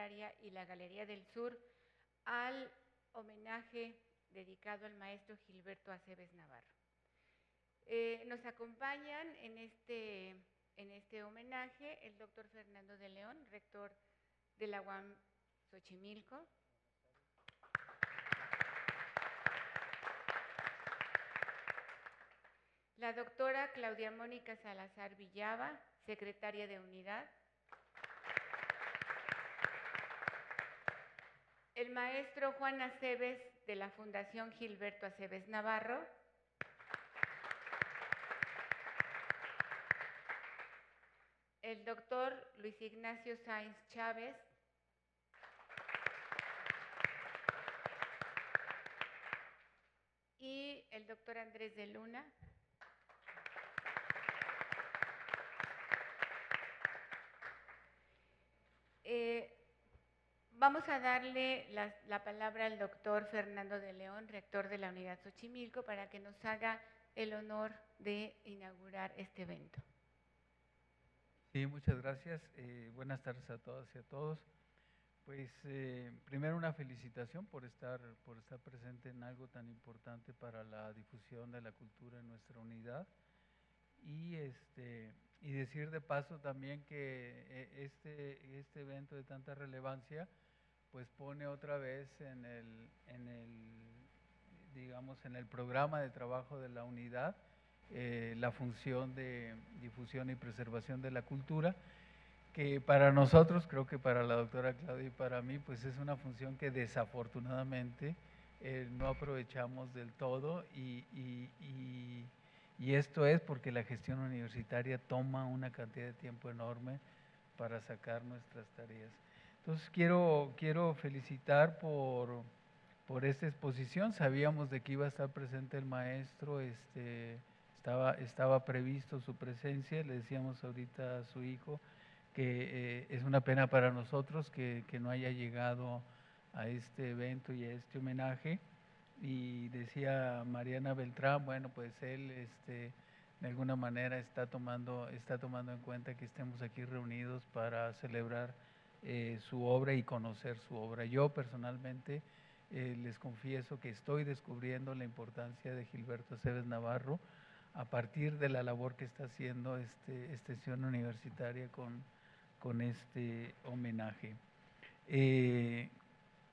Universitaria y la Galería del Sur al homenaje dedicado al maestro Gilberto Aceves Navarro. Nos acompañan en este homenaje el doctor Fernando de León, rector de la UAM Xochimilco. La doctora Claudia Mónica Salazar Villava, secretaria de Unidad. El maestro Juan Aceves de la Fundación Gilberto Aceves Navarro. El doctor Luis Ignacio Sáenz Chávez. Y el doctor Andrés de Luna. Vamos a darle la palabra al doctor Fernando de León, rector de la Unidad Xochimilco, para que nos haga el honor de inaugurar este evento. Sí, muchas gracias. Buenas tardes a todas y a todos. Pues primero una felicitación por estar presente en algo tan importante para la difusión de la cultura en nuestra unidad. Y decir de paso también que este evento de tanta relevancia pues pone otra vez en el programa de trabajo de la unidad la función de difusión y preservación de la cultura, que para nosotros, creo que para la doctora Claudia y para mí, pues es una función que desafortunadamente no aprovechamos del todo y esto es porque la gestión universitaria toma una cantidad de tiempo enorme para sacar nuestras tareas. Entonces quiero felicitar por esta exposición. Sabíamos de que iba a estar presente el maestro, estaba previsto su presencia. Le decíamos ahorita a su hijo que es una pena para nosotros que no haya llegado a este evento y a este homenaje. Y decía Mariana Beltrán, bueno, pues él de alguna manera está tomando en cuenta que estemos aquí reunidos para celebrar su obra y conocer su obra. Yo personalmente les confieso que estoy descubriendo la importancia de Gilberto Aceves Navarro a partir de la labor que está haciendo extensión universitaria con este homenaje.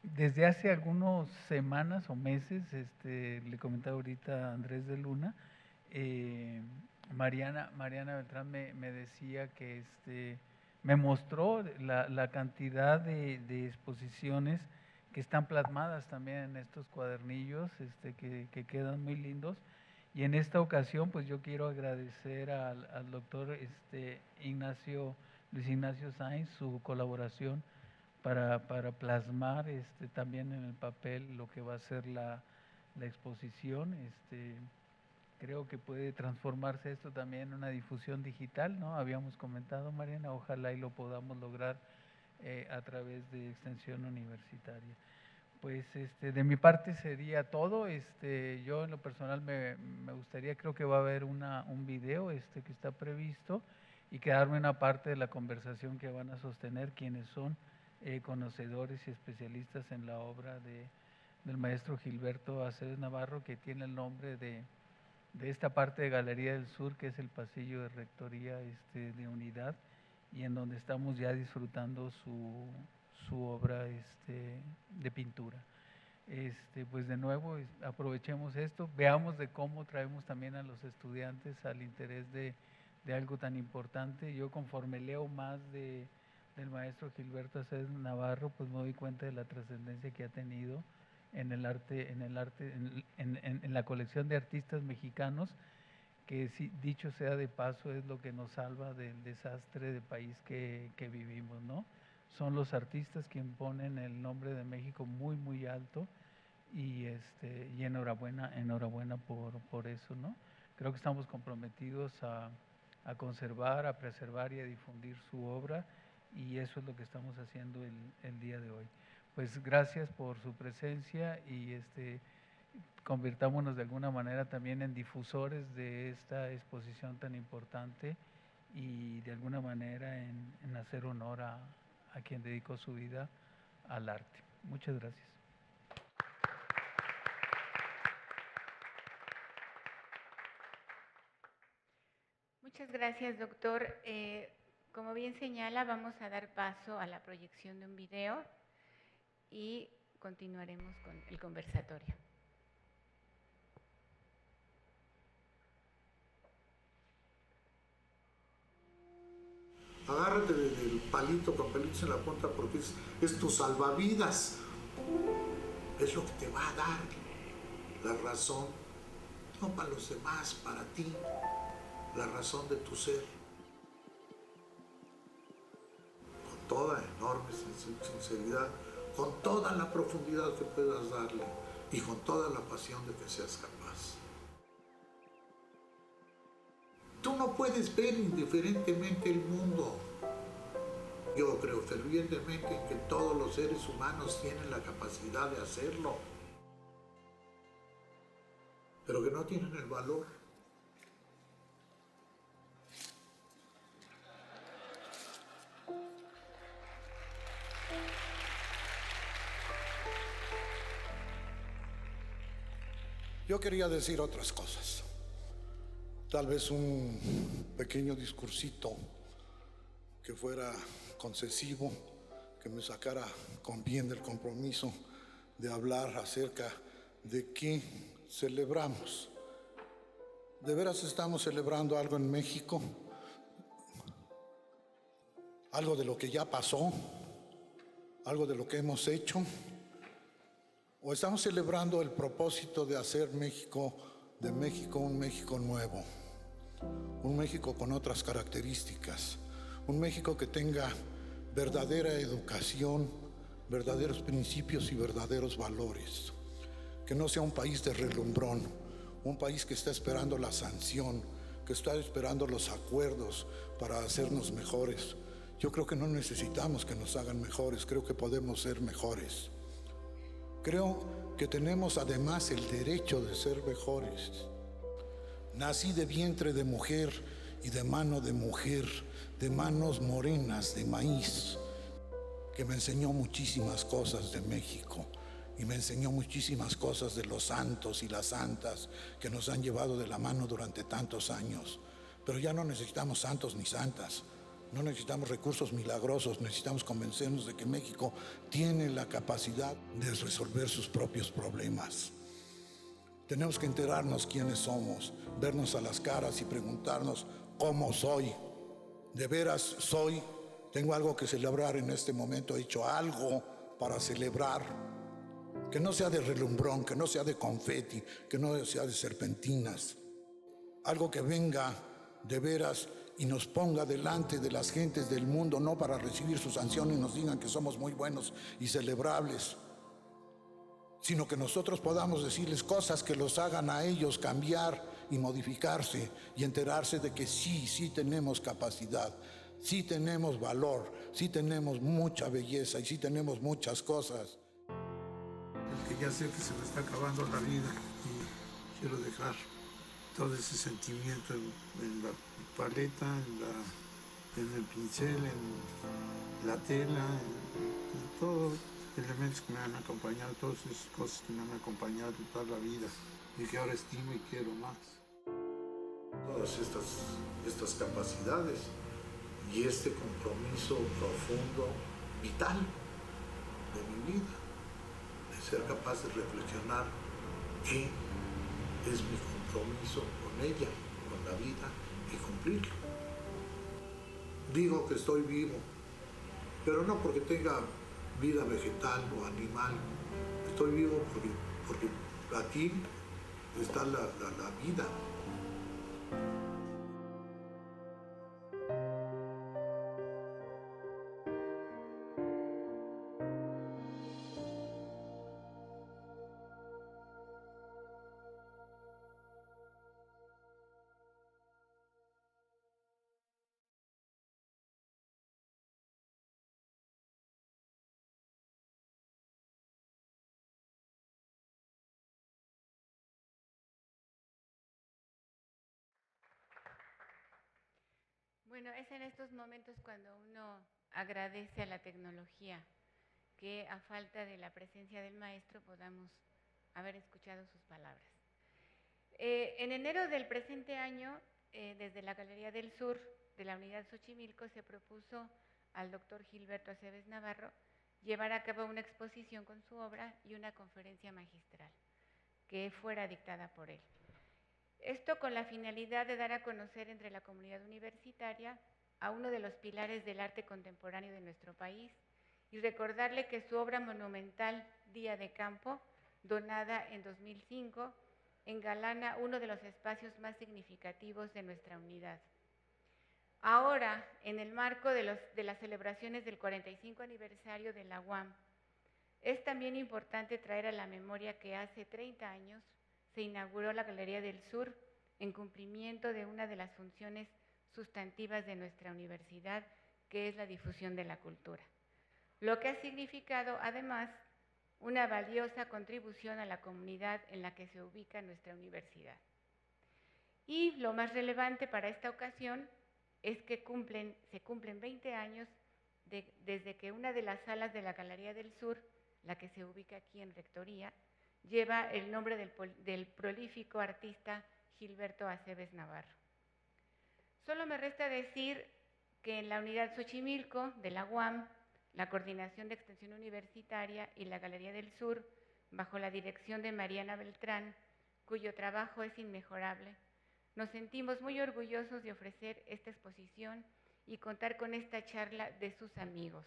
Desde hace algunas semanas o meses, le comentaba ahorita a Andrés de Luna, Mariana Beltrán me decía que me mostró la cantidad de exposiciones que están plasmadas también en estos cuadernillos que quedan muy lindos. Y en esta ocasión pues yo quiero agradecer al doctor Luis Ignacio Sáenz su colaboración para plasmar también en el papel lo que va a ser la exposición. Creo que puede transformarse esto también en una difusión digital, ¿no? Habíamos comentado, Mariana, ojalá y lo podamos lograr a través de extensión universitaria. Pues de mi parte sería todo. Yo en lo personal me gustaría, creo que va a haber un video que está previsto y quedarme una parte de la conversación que van a sostener quienes son conocedores y especialistas en la obra del maestro Gilberto Aceves Navarro, que tiene el nombre de esta parte de Galería del Sur, que es el pasillo de Rectoría de Unidad, y en donde estamos ya disfrutando su obra de pintura. Pues de nuevo aprovechemos esto, veamos de cómo traemos también a los estudiantes al interés de algo tan importante. Yo conforme leo más del maestro Gilberto Aceves Navarro, pues me doy cuenta de la trascendencia que ha tenido en el arte, en la colección de artistas mexicanos, que dicho sea de paso es lo que nos salva del desastre de país que vivimos, ¿no? Son los artistas quienes ponen el nombre de México muy, muy alto y enhorabuena por eso, ¿no? Creo que estamos comprometidos a conservar, a preservar y a difundir su obra, y eso es lo que estamos haciendo el día de hoy. Pues gracias por su presencia y convirtámonos de alguna manera también en difusores de esta exposición tan importante y de alguna manera en hacer honor a quien dedicó su vida al arte. Muchas gracias. Muchas gracias, doctor. Como bien señala, vamos a dar paso a la proyección de un video y continuaremos con el conversatorio. Agárrate del palito con pelitos en la punta porque es tu salvavidas. Es lo que te va a dar la razón, no para los demás, para ti, la razón de tu ser. Con toda enorme sinceridad, con toda la profundidad que puedas darle y con toda la pasión de que seas capaz. Tú no puedes ver indiferentemente el mundo. Yo creo fervientemente en que todos los seres humanos tienen la capacidad de hacerlo, pero que no tienen el valor. Yo quería decir otras cosas. Tal vez un pequeño discursito que fuera concesivo, que me sacara con bien del compromiso de hablar acerca de qué celebramos. ¿De veras estamos celebrando algo en México? ¿Algo de lo que ya pasó? ¿Algo de lo que hemos hecho? ¿O estamos celebrando el propósito de hacer de México un México nuevo? Un México con otras características, un México que tenga verdadera educación, verdaderos principios y verdaderos valores, que no sea un país de relumbrón, un país que está esperando la sanción, que está esperando los acuerdos para hacernos mejores. Yo creo que no necesitamos que nos hagan mejores, creo que podemos ser mejores. Creo que tenemos además el derecho de ser mejores. Nací de vientre de mujer y de mano de mujer, de manos morenas de maíz, que me enseñó muchísimas cosas de México y me enseñó muchísimas cosas de los santos y las santas que nos han llevado de la mano durante tantos años. Pero ya no necesitamos santos ni santas, no necesitamos recursos milagrosos, necesitamos convencernos de que México tiene la capacidad de resolver sus propios problemas. Tenemos que enterarnos quiénes somos, vernos a las caras y preguntarnos cómo soy. ¿De veras soy? Tengo algo que celebrar en este momento, he hecho algo para celebrar. Que no sea de relumbrón, que no sea de confeti, que no sea de serpentinas. Algo que venga de veras y nos ponga delante de las gentes del mundo, no para recibir su sanción y nos digan que somos muy buenos y celebrables, sino que nosotros podamos decirles cosas que los hagan a ellos cambiar y modificarse y enterarse de que sí tenemos capacidad, sí tenemos valor, sí tenemos mucha belleza y sí tenemos muchas cosas. El que ya sé que se me está acabando la vida y quiero dejar todo ese sentimiento en la paleta, en el pincel, en la tela, en todos elementos que me han acompañado, todas esas cosas que me han acompañado toda la vida y que ahora estimo y quiero más. Todas estas capacidades y este compromiso profundo, vital de mi vida, de ser capaz de reflexionar qué es mi compromiso con ella, con la vida y cumplirlo. Digo que estoy vivo, pero no porque tenga vida vegetal o animal. Estoy vivo porque aquí está la vida. Bueno, es en estos momentos cuando uno agradece a la tecnología que a falta de la presencia del maestro podamos haber escuchado sus palabras. En enero del presente año, desde la Galería del Sur de la Unidad Xochimilco se propuso al doctor Gilberto Aceves Navarro llevar a cabo una exposición con su obra y una conferencia magistral que fuera dictada por él. Esto con la finalidad de dar a conocer entre la comunidad universitaria a uno de los pilares del arte contemporáneo de nuestro país y recordarle que su obra monumental Día de Campo, donada en 2005, engalana uno de los espacios más significativos de nuestra unidad. Ahora, en el marco de las celebraciones del 45 aniversario de la UAM, es también importante traer a la memoria que hace 30 años se inauguró la Galería del Sur en cumplimiento de una de las funciones sustantivas de nuestra universidad, que es la difusión de la cultura, lo que ha significado además una valiosa contribución a la comunidad en la que se ubica nuestra universidad. Y lo más relevante para esta ocasión es que se cumplen 20 años desde que una de las salas de la Galería del Sur, la que se ubica aquí en Rectoría, lleva el nombre del prolífico artista Gilberto Aceves Navarro. Solo me resta decir que en la Unidad Xochimilco de la UAM, la Coordinación de Extensión Universitaria y la Galería del Sur, bajo la dirección de Mariana Beltrán, cuyo trabajo es inmejorable, nos sentimos muy orgullosos de ofrecer esta exposición y contar con esta charla de sus amigos,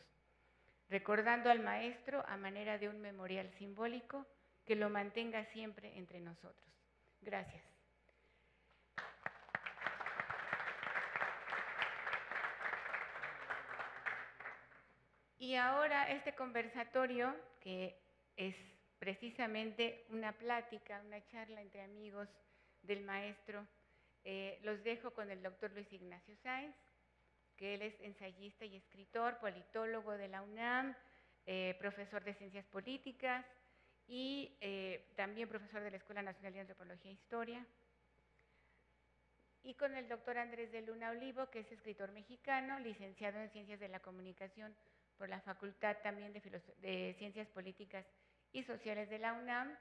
recordando al maestro a manera de un memorial simbólico que lo mantenga siempre entre nosotros. Gracias. Y ahora este conversatorio, que es precisamente una plática, una charla entre amigos del maestro, los dejo con el doctor Luis Ignacio Sáenz, que él es ensayista y escritor, politólogo de la UNAM, profesor de Ciencias Políticas y también profesor de la Escuela Nacional de Antropología e Historia. Y con el doctor Andrés de Luna Olivo, que es escritor mexicano, licenciado en Ciencias de la Comunicación por la Facultad también de Ciencias Políticas y Sociales de la UNAM.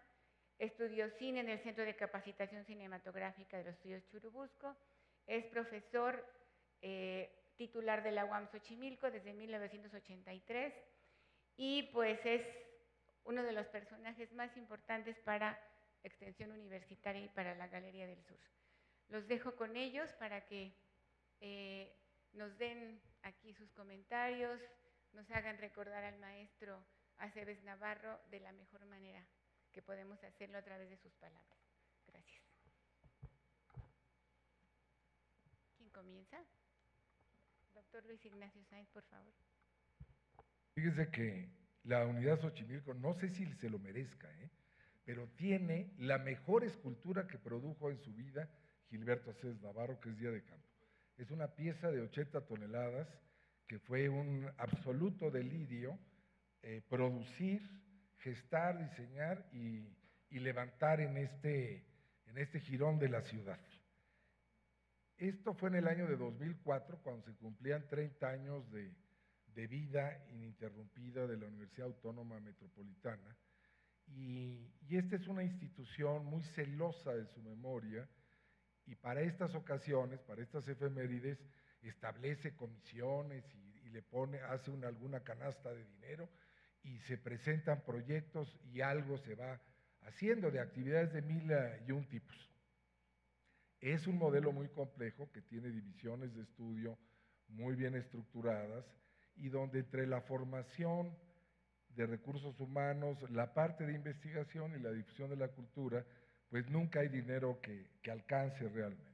Estudió cine en el Centro de Capacitación Cinematográfica de los Estudios Churubusco. Es profesor titular de la UAM Xochimilco desde 1983 y pues es uno de los personajes más importantes para Extensión Universitaria y para la Galería del Sur. Los dejo con ellos para que nos den aquí sus comentarios, nos hagan recordar al maestro Aceves Navarro de la mejor manera que podemos hacerlo a través de sus palabras. Gracias. ¿Quién comienza? Doctor Luis Ignacio Sáenz, por favor. Fíjese que la Unidad Xochimilco, no sé si se lo merezca, pero tiene la mejor escultura que produjo en su vida Gilberto Aceves Navarro, que es Día de Campo. Es una pieza de 80 toneladas que fue un absoluto delirio producir, gestar, diseñar y levantar en este jirón de la ciudad. Esto fue en el año de 2004, cuando se cumplían 30 años de vida ininterrumpida de la Universidad Autónoma Metropolitana, y esta es una institución muy celosa de su memoria, y para estas ocasiones, para estas efemérides, establece comisiones y le hace alguna canasta de dinero, y se presentan proyectos y algo se va haciendo de actividades de 1001 tipos. Es un modelo muy complejo que tiene divisiones de estudio muy bien estructuradas y donde entre la formación de recursos humanos, la parte de investigación y la difusión de la cultura, pues nunca hay dinero que alcance realmente.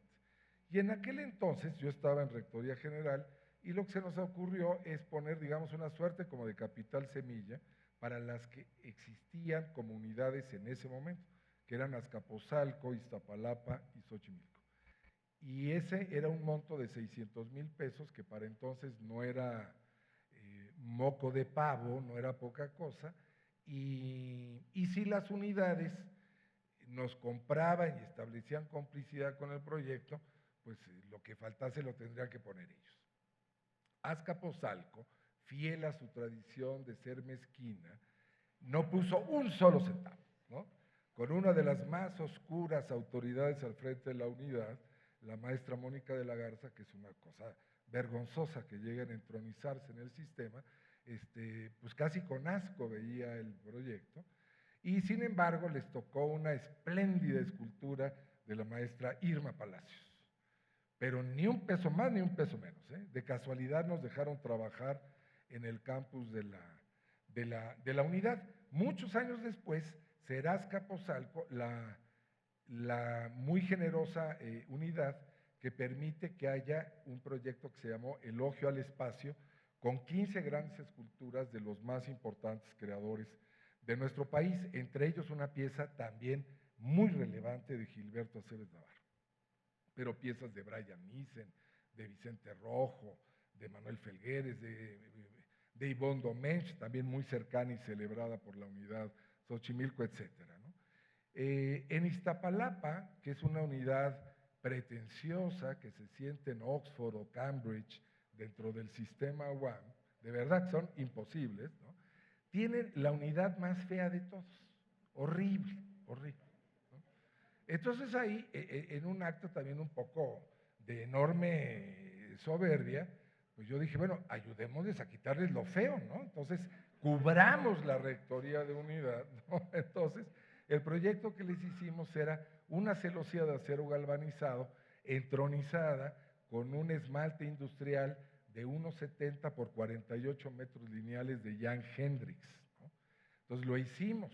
Y en aquel entonces yo estaba en Rectoría General y lo que se nos ocurrió es poner, digamos, una suerte como de capital semilla para las que existían comunidades en ese momento, que eran Azcapotzalco, Iztapalapa y Xochimilco. Y ese era un monto de 600,000 pesos, que para entonces no era moco de pavo, no era poca cosa, y si las unidades nos compraban y establecían complicidad con el proyecto, pues lo que faltase lo tendrían que poner ellos. Azcapotzalco fiel a su tradición de ser mezquina, no puso un solo centavo, ¿no? Con una de las más oscuras autoridades al frente de la unidad, la maestra Mónica de la Garza, que es una cosa vergonzosa que lleguen a entronizarse en el sistema, pues casi con asco veía el proyecto, y sin embargo les tocó una espléndida escultura de la maestra Irma Palacios. Pero ni un peso más ni un peso menos, ¿eh? De casualidad nos dejaron trabajar en el campus de la unidad. Muchos años después, será Azcapotzalco la muy generosa unidad que permite que haya un proyecto que se llamó Elogio al Espacio, con 15 grandes esculturas de los más importantes creadores de nuestro país, entre ellos una pieza también muy relevante de Gilberto Aceves Navarro, pero piezas de Brian Nissen, de Vicente Rojo, de Manuel Felgueres, de Ivonne Domenech, también muy cercana y celebrada por la unidad Xochimilco, etcétera, ¿no? En Iztapalapa, que es una unidad pretenciosa que se siente en Oxford o Cambridge dentro del sistema UAM, de verdad son imposibles, ¿no? Tienen la unidad más fea de todos, horrible, horrible, ¿no? Entonces ahí, en un acto también un poco de enorme soberbia, pues yo dije, bueno, ayudémosles a quitarles lo feo, ¿no? Entonces, cubramos la rectoría de unidad, ¿no? Entonces, el proyecto que les hicimos era una celosía de acero galvanizado, entronizada con un esmalte industrial de 1,70 por 48 metros lineales de Jan Hendrix, ¿no? Entonces lo hicimos.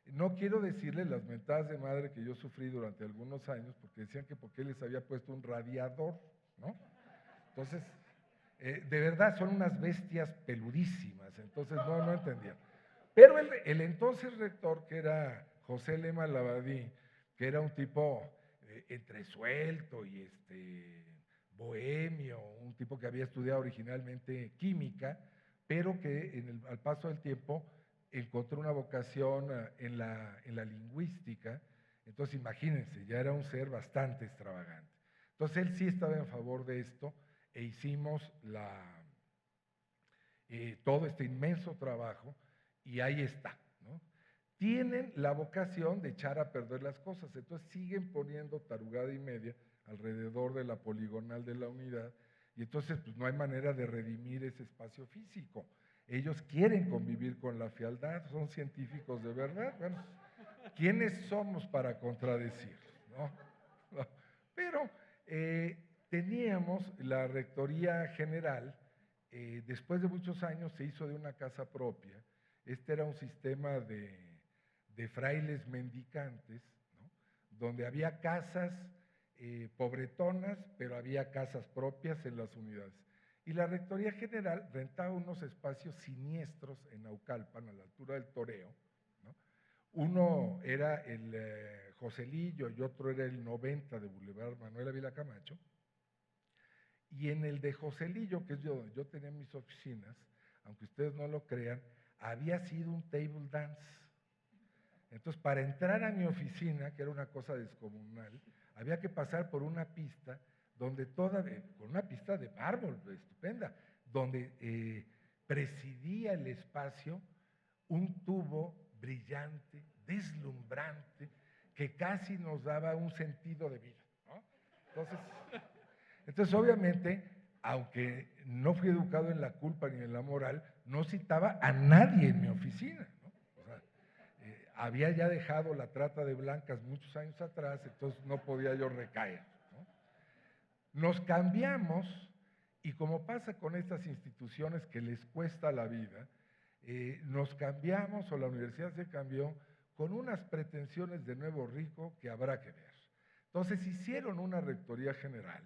No quiero decirles las mentadas de madre que yo sufrí durante algunos años, porque decían que por qué les había puesto un radiador, ¿no? Entonces, de verdad son unas bestias peludísimas, entonces no entendían. Pero el entonces rector, que era José Lema Labadí, que era un tipo entresuelto y bohemio, un tipo que había estudiado originalmente química, pero que al paso del tiempo encontró una vocación en la lingüística. Entonces imagínense, ya era un ser bastante extravagante. Entonces él sí estaba en favor de esto e hicimos todo este inmenso trabajo y ahí está, ¿no? Tienen la vocación de echar a perder las cosas, entonces siguen poniendo tarugada y media alrededor de la poligonal de la unidad, y entonces pues no hay manera de redimir ese espacio físico. Ellos quieren convivir con la fealdad, son científicos de verdad. Bueno, ¿quiénes somos para contradecirlos, no? No. Pero teníamos la rectoría general, después de muchos años se hizo de una casa propia. Este era un sistema de frailes mendicantes, ¿no? Donde había casas pobretonas, pero había casas propias en las unidades. Y la rectoría general rentaba unos espacios siniestros en Naucalpan, a la altura del Toreo, ¿no? Uno era el Joselillo y otro era el 90 de Boulevard Manuel Ávila Camacho. Y en el de Joselillo, que es donde yo tenía mis oficinas, aunque ustedes no lo crean, había sido un table dance. Entonces, para entrar a mi oficina, que era una cosa descomunal, había que pasar por una pista donde con una pista de mármol estupenda, donde presidía el espacio un tubo brillante, deslumbrante, que casi nos daba un sentido de vida, ¿no? Entonces, obviamente, aunque no fui educado en la culpa ni en la moral, no citaba a nadie en mi oficina, ¿no? O sea, había ya dejado la trata de blancas muchos años atrás, entonces no podía yo recaer, ¿no? Nos cambiamos, y como pasa con estas instituciones que les cuesta la vida, nos cambiamos, o la universidad se cambió, con unas pretensiones de nuevo rico que habrá que ver. Entonces hicieron una rectoría general,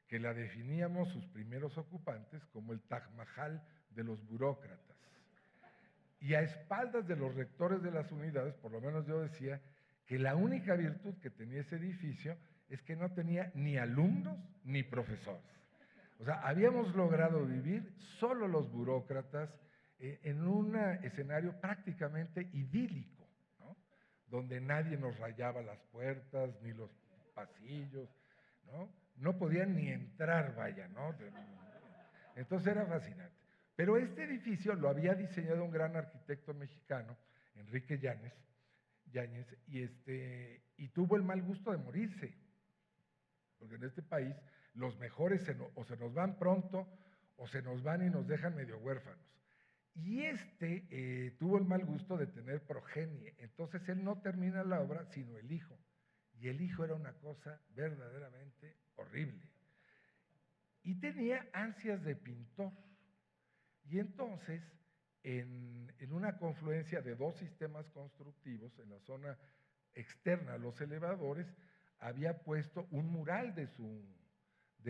que la definíamos sus primeros ocupantes como el Taj Mahal de los burócratas. Y a espaldas de los rectores de las unidades, por lo menos yo decía que la única virtud que tenía ese edificio es que no tenía ni alumnos ni profesores. O sea, habíamos logrado vivir solo los burócratas en un escenario prácticamente idílico, ¿no? Donde nadie nos rayaba las puertas ni los pasillos, ¿no? No podían ni entrar, vaya, ¿no? Entonces era fascinante. Pero este edificio lo había diseñado un gran arquitecto mexicano, Enrique Yáñez, y tuvo el mal gusto de morirse, porque en este país los mejores o se nos van pronto o se nos van y nos dejan medio huérfanos. Y tuvo el mal gusto de tener progenie, entonces él no termina la obra sino el hijo, y el hijo era una cosa verdaderamente horrible. Y tenía ansias de pintor, y entonces en una confluencia de dos sistemas constructivos en la zona externa a los elevadores, había puesto un mural de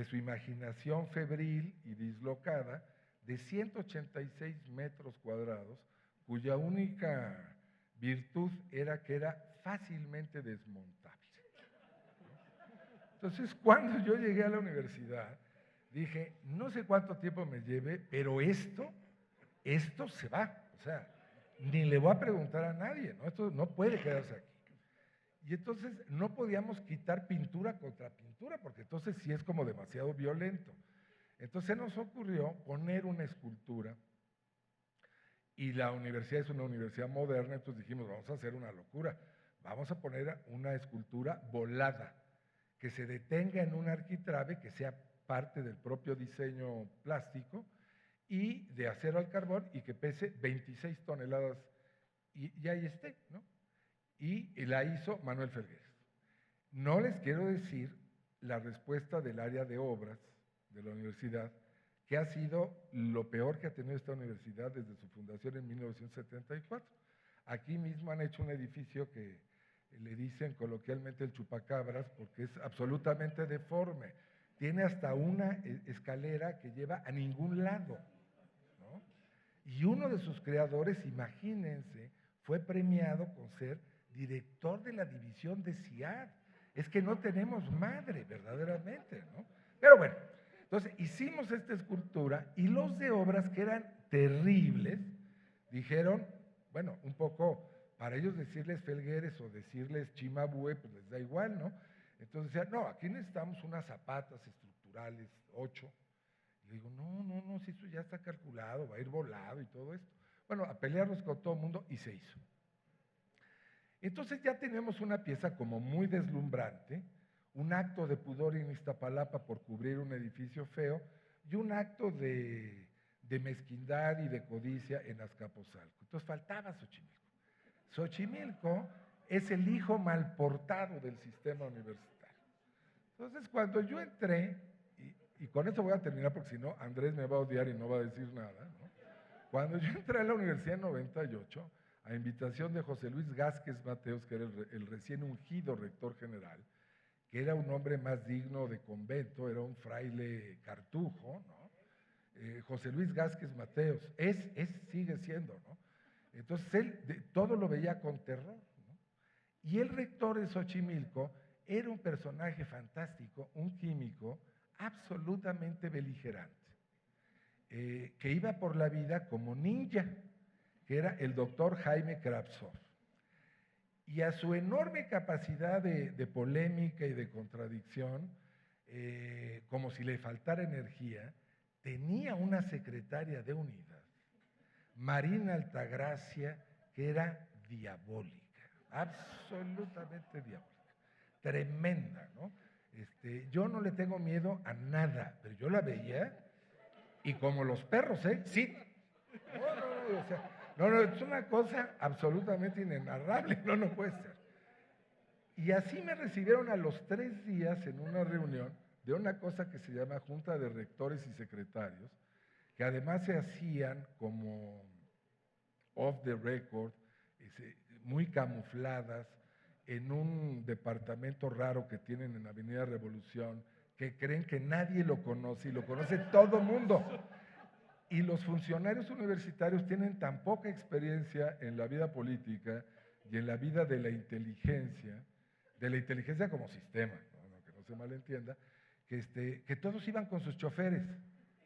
su imaginación febril y dislocada de 186 metros cuadrados, cuya única virtud era que era fácilmente desmontable. Entonces, cuando yo llegué a la universidad, dije, no sé cuánto tiempo me lleve, pero esto se va, o sea, ni le voy a preguntar a nadie, ¿no? Esto no puede quedarse aquí. Y entonces no podíamos quitar pintura contra pintura, porque entonces sí es como demasiado violento. Entonces nos ocurrió poner una escultura, y la universidad es una universidad moderna, entonces dijimos, vamos a hacer una locura, vamos a poner una escultura volada, que se detenga en un arquitrabe, que sea parte del propio diseño plástico, y de acero al carbón, y que pese 26 toneladas, y ahí esté, ¿no? Y la hizo Manuel Felgueres. No les quiero decir la respuesta del área de obras de la universidad, que ha sido lo peor que ha tenido esta universidad desde su fundación en 1974. Aquí mismo han hecho un edificio que le dicen coloquialmente el chupacabras, porque es absolutamente deforme. Tiene hasta una escalera que lleva a ningún lado, ¿no? Y uno de sus creadores, imagínense, fue premiado con ser director de la división de CIAD. Es que no tenemos madre, verdaderamente, ¿no? Pero bueno, entonces hicimos esta escultura, y los de obras, que eran terribles, dijeron, bueno, un poco, para ellos decirles Felgueres o decirles Chimabue, pues les da igual, ¿no? Entonces decían, no, aquí necesitamos unas zapatas estructurales, 8. Y le digo, no, si eso ya está calculado, va a ir volado y todo esto. Bueno, a pelearnos con todo el mundo, y se hizo. Entonces ya tenemos una pieza como muy deslumbrante, un acto de pudor en Iztapalapa por cubrir un edificio feo, y un acto de mezquindad y de codicia en Azcapotzalco. Entonces faltaba Xochimilco. Xochimilco es el hijo mal portado del sistema universitario. Entonces, cuando yo entré, y con esto voy a terminar porque si no Andrés me va a odiar y no va a decir nada, ¿no? Cuando yo entré a la universidad en 98, a invitación de José Luis Gázquez Mateos, que era el recién ungido rector general, que era un hombre más digno de convento, era un fraile cartujo, ¿no? José Luis Gázquez Mateos, sigue siendo, ¿no? Entonces él todo lo veía con terror, ¿no? Y el rector de Xochimilco era un personaje fantástico, un químico absolutamente beligerante, que iba por la vida como ninja, que era el doctor Jaime Kravtsov. Y a su enorme capacidad de polémica y de contradicción, como si le faltara energía, tenía una secretaria de unidad, Marina Altagracia, que era diabólica, absolutamente diabólica, tremenda, ¿no? Yo no le tengo miedo a nada, pero yo la veía y como los perros, sí. No, o sea, no, es una cosa absolutamente inenarrable, no puede ser. Y así me recibieron a los 3 días en una reunión de una cosa que se llama Junta de Rectores y Secretarios, que además se hacían como off the record, muy camufladas, en un departamento raro que tienen en Avenida Revolución, que creen que nadie lo conoce y lo conoce todo el mundo. Y los funcionarios universitarios tienen tan poca experiencia en la vida política y en la vida de la inteligencia como sistema, ¿no? Que no se malentienda, que todos iban con sus choferes,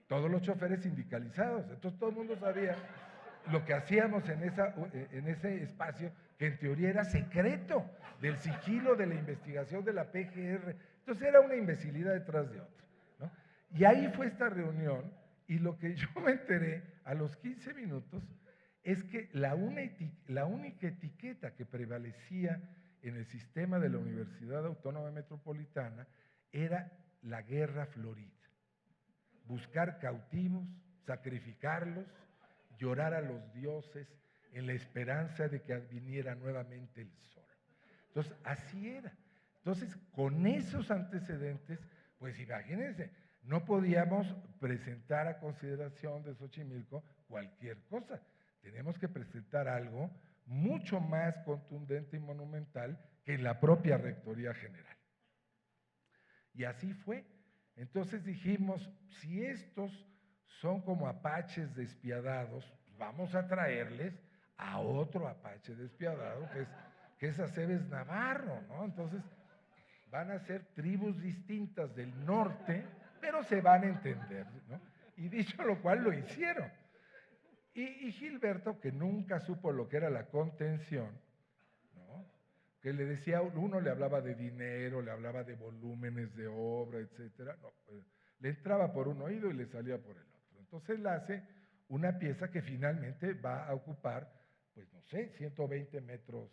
todos los choferes sindicalizados. Entonces todo el mundo sabía lo que hacíamos en ese espacio, que en teoría era secreto, del sigilo de la investigación de la PGR. Entonces era una imbecilidad detrás de otra, ¿no? Y ahí fue esta reunión, y lo que yo me enteré a los 15 minutos es que la única etiqueta que prevalecía en el sistema de la Universidad Autónoma Metropolitana era la guerra florida. Buscar cautivos, sacrificarlos, llorar a los dioses en la esperanza de que viniera nuevamente el sol. Entonces, así era. Entonces, con esos antecedentes, pues imagínense, no podíamos presentar a consideración de Xochimilco cualquier cosa. Tenemos que presentar algo mucho más contundente y monumental que en la propia Rectoría General. Y así fue. Entonces dijimos, si estos son como apaches despiadados, vamos a traerles a otro apache despiadado, que es Aceves Navarro, ¿no? Entonces, van a ser tribus distintas del norte, pero se van a entender, ¿no? Y dicho lo cual, lo hicieron. Y Gilberto, que nunca supo lo que era la contención, ¿no? Que le decía, uno le hablaba de dinero, le hablaba de volúmenes de obra, etcétera, no, le entraba por un oído y le salía por el otro. Entonces él hace una pieza que finalmente va a ocupar, pues no sé, 120 metros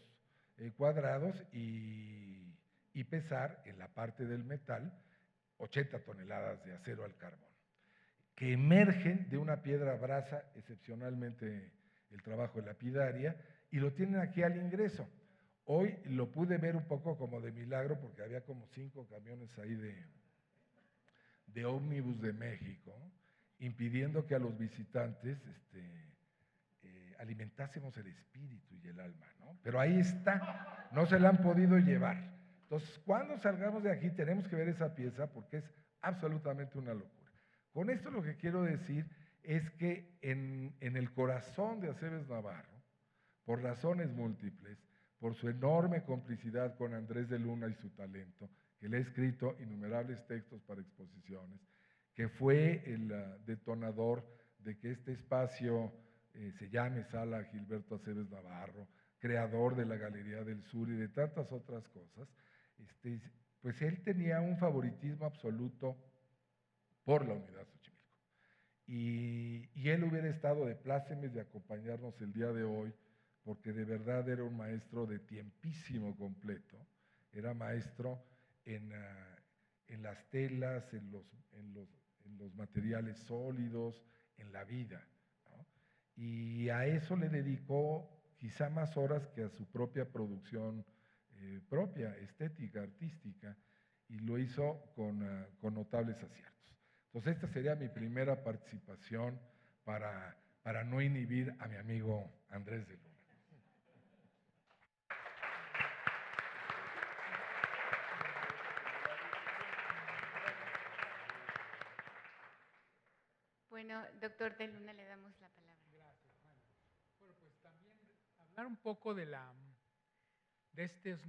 cuadrados y pesar en la parte del metal 80 toneladas de acero al carbón, que emergen de una piedra brasa, excepcionalmente el trabajo de lapidaria, y lo tienen aquí al ingreso. Hoy lo pude ver un poco como de milagro porque había como 5 camiones ahí de ómnibus de México, impidiendo que a los visitantes alimentásemos el espíritu y el alma, ¿no? Pero ahí está, no se la han podido llevar. Entonces, cuando salgamos de aquí tenemos que ver esa pieza porque es absolutamente una locura. Con esto lo que quiero decir es que en el corazón de Aceves Navarro, por razones múltiples, por su enorme complicidad con Andrés de Luna y su talento, que le ha escrito innumerables textos para exposiciones, que fue el detonador de que este espacio se llame Sala Gilberto Aceves Navarro, creador de la Galería del Sur y de tantas otras cosas, pues él tenía un favoritismo absoluto por la Unidad Xochimilco. Y él hubiera estado de plácemes de acompañarnos el día de hoy, porque de verdad era un maestro de tiempísimo completo, era maestro en las telas, en los materiales sólidos, en la vida, ¿no? Y a eso le dedicó quizá más horas que a su propia producción propia, estética, artística, y lo hizo con notables aciertos. Entonces esta sería mi primera participación para no inhibir a mi amigo Andrés de Luna. Bueno, doctor de Luna, le damos la palabra. Gracias, Bueno, pues también hablar un poco de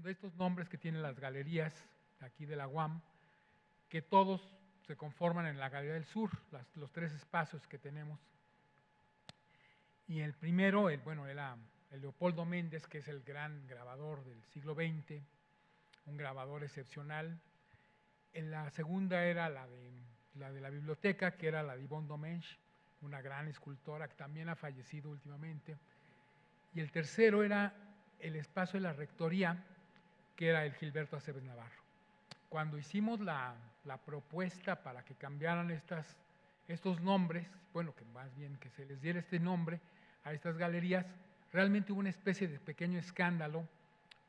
estos nombres que tienen las galerías aquí de la UAM, que todos se conforman en la Galería del Sur, los 3 espacios que tenemos. Y el primero, era el Leopoldo Méndez, que es el gran grabador del siglo XX, un grabador excepcional. En la segunda era la de la biblioteca, que era la de Yvonne Domenech, una gran escultora que también ha fallecido últimamente. Y el tercero era el espacio de la rectoría, que era el Gilberto Aceves Navarro. Cuando hicimos la propuesta para que cambiaran estos nombres, bueno, que más bien que se les diera este nombre a estas galerías, realmente hubo una especie de pequeño escándalo,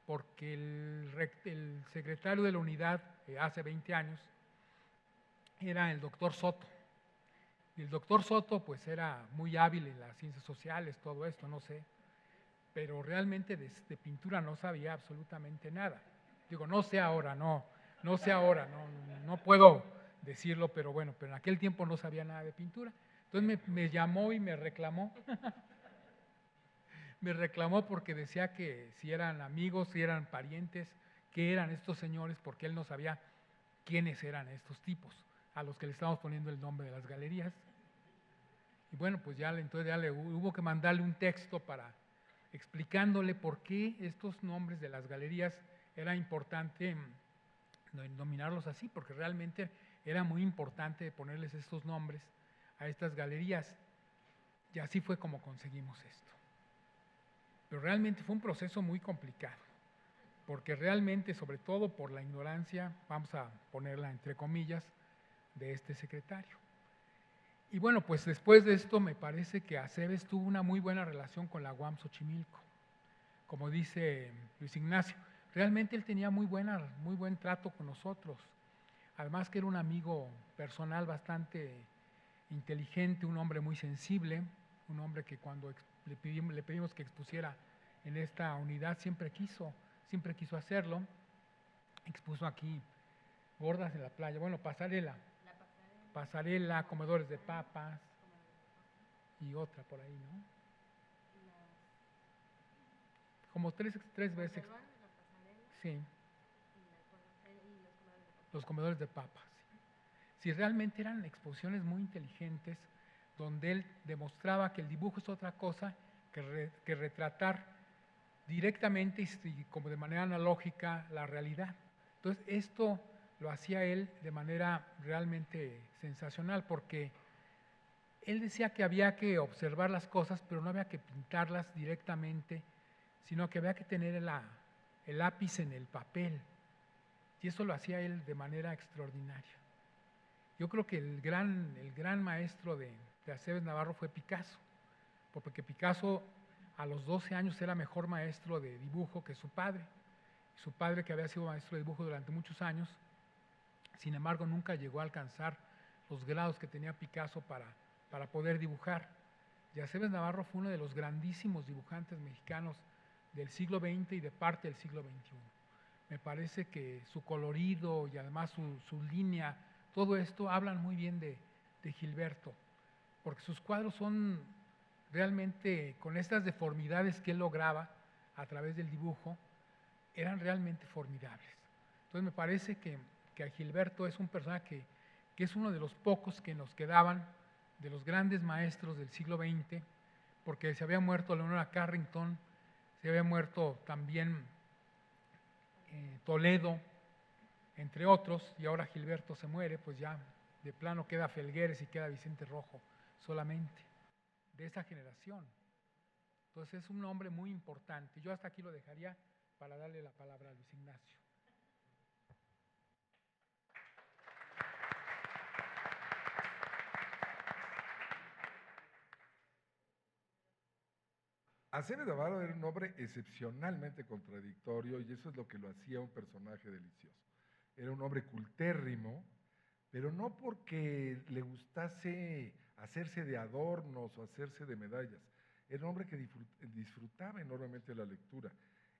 porque el secretario de la unidad hace 20 años era el doctor Soto. Y el doctor Soto pues era muy hábil en las ciencias sociales, todo esto, no sé, pero realmente de pintura no sabía absolutamente nada. Digo, no sé ahora, no puedo decirlo, pero bueno, pero en aquel tiempo no sabía nada de pintura. Entonces me llamó y me reclamó. Me reclamó porque decía que si eran amigos, si eran parientes, qué eran estos señores, porque él no sabía quiénes eran estos tipos a los que le estábamos poniendo el nombre de las galerías. Y bueno, pues entonces ya le hubo que mandarle un texto explicándole por qué estos nombres de las galerías era importante nominarlos así, porque realmente era muy importante ponerles estos nombres a estas galerías. Y así fue como conseguimos esto. Pero realmente fue un proceso muy complicado, porque realmente, sobre todo por la ignorancia, vamos a ponerla entre comillas, de este secretario. Y bueno, pues después de esto me parece que Aceves tuvo una muy buena relación con la UAM Xochimilco. Como dice Luis Ignacio, realmente él tenía muy buen trato con nosotros. Además que era un amigo personal bastante inteligente, un hombre muy sensible, un hombre que cuando le pedimos que expusiera en esta unidad siempre quiso hacerlo. Expuso aquí Gordas en la playa, bueno, pasarela, comedores de papas y otra por ahí, ¿no? Como tres veces. Sí. Los comedores de papas. Sí, realmente eran exposiciones muy inteligentes donde él demostraba que el dibujo es otra cosa que retratar directamente y como de manera analógica la realidad. Entonces esto lo hacía él de manera realmente sensacional porque él decía que había que observar las cosas, pero no había que pintarlas directamente, sino que había que tener el lápiz en el papel. Y eso lo hacía él de manera extraordinaria. Yo creo que el gran maestro de Aceves Navarro fue Picasso, porque Picasso a los 12 años era mejor maestro de dibujo que su padre. Su padre, que había sido maestro de dibujo durante muchos años, sin embargo nunca llegó a alcanzar los grados que tenía Picasso para poder dibujar. Y Aceves Navarro fue uno de los grandísimos dibujantes mexicanos del siglo XX y de parte del siglo XXI. Me parece que su colorido y además su línea, todo esto hablan muy bien de Gilberto, porque sus cuadros son realmente, con estas deformidades que él lograba a través del dibujo, eran realmente formidables. Entonces me parece que Gilberto es un personaje que es uno de los pocos que nos quedaban de los grandes maestros del siglo XX, porque se había muerto Leonora Carrington, se había muerto también Toledo, entre otros, y ahora Gilberto se muere, pues ya de plano queda Felgueres y queda Vicente Rojo solamente, de esa generación. Entonces es un hombre muy importante. Yo hasta aquí lo dejaría para darle la palabra a Luis Ignacio. Aceves Navarro era un hombre excepcionalmente contradictorio y eso es lo que lo hacía un personaje delicioso. Era un hombre cultérrimo, pero no porque le gustase hacerse de adornos o hacerse de medallas. Era un hombre que disfrutaba enormemente la lectura.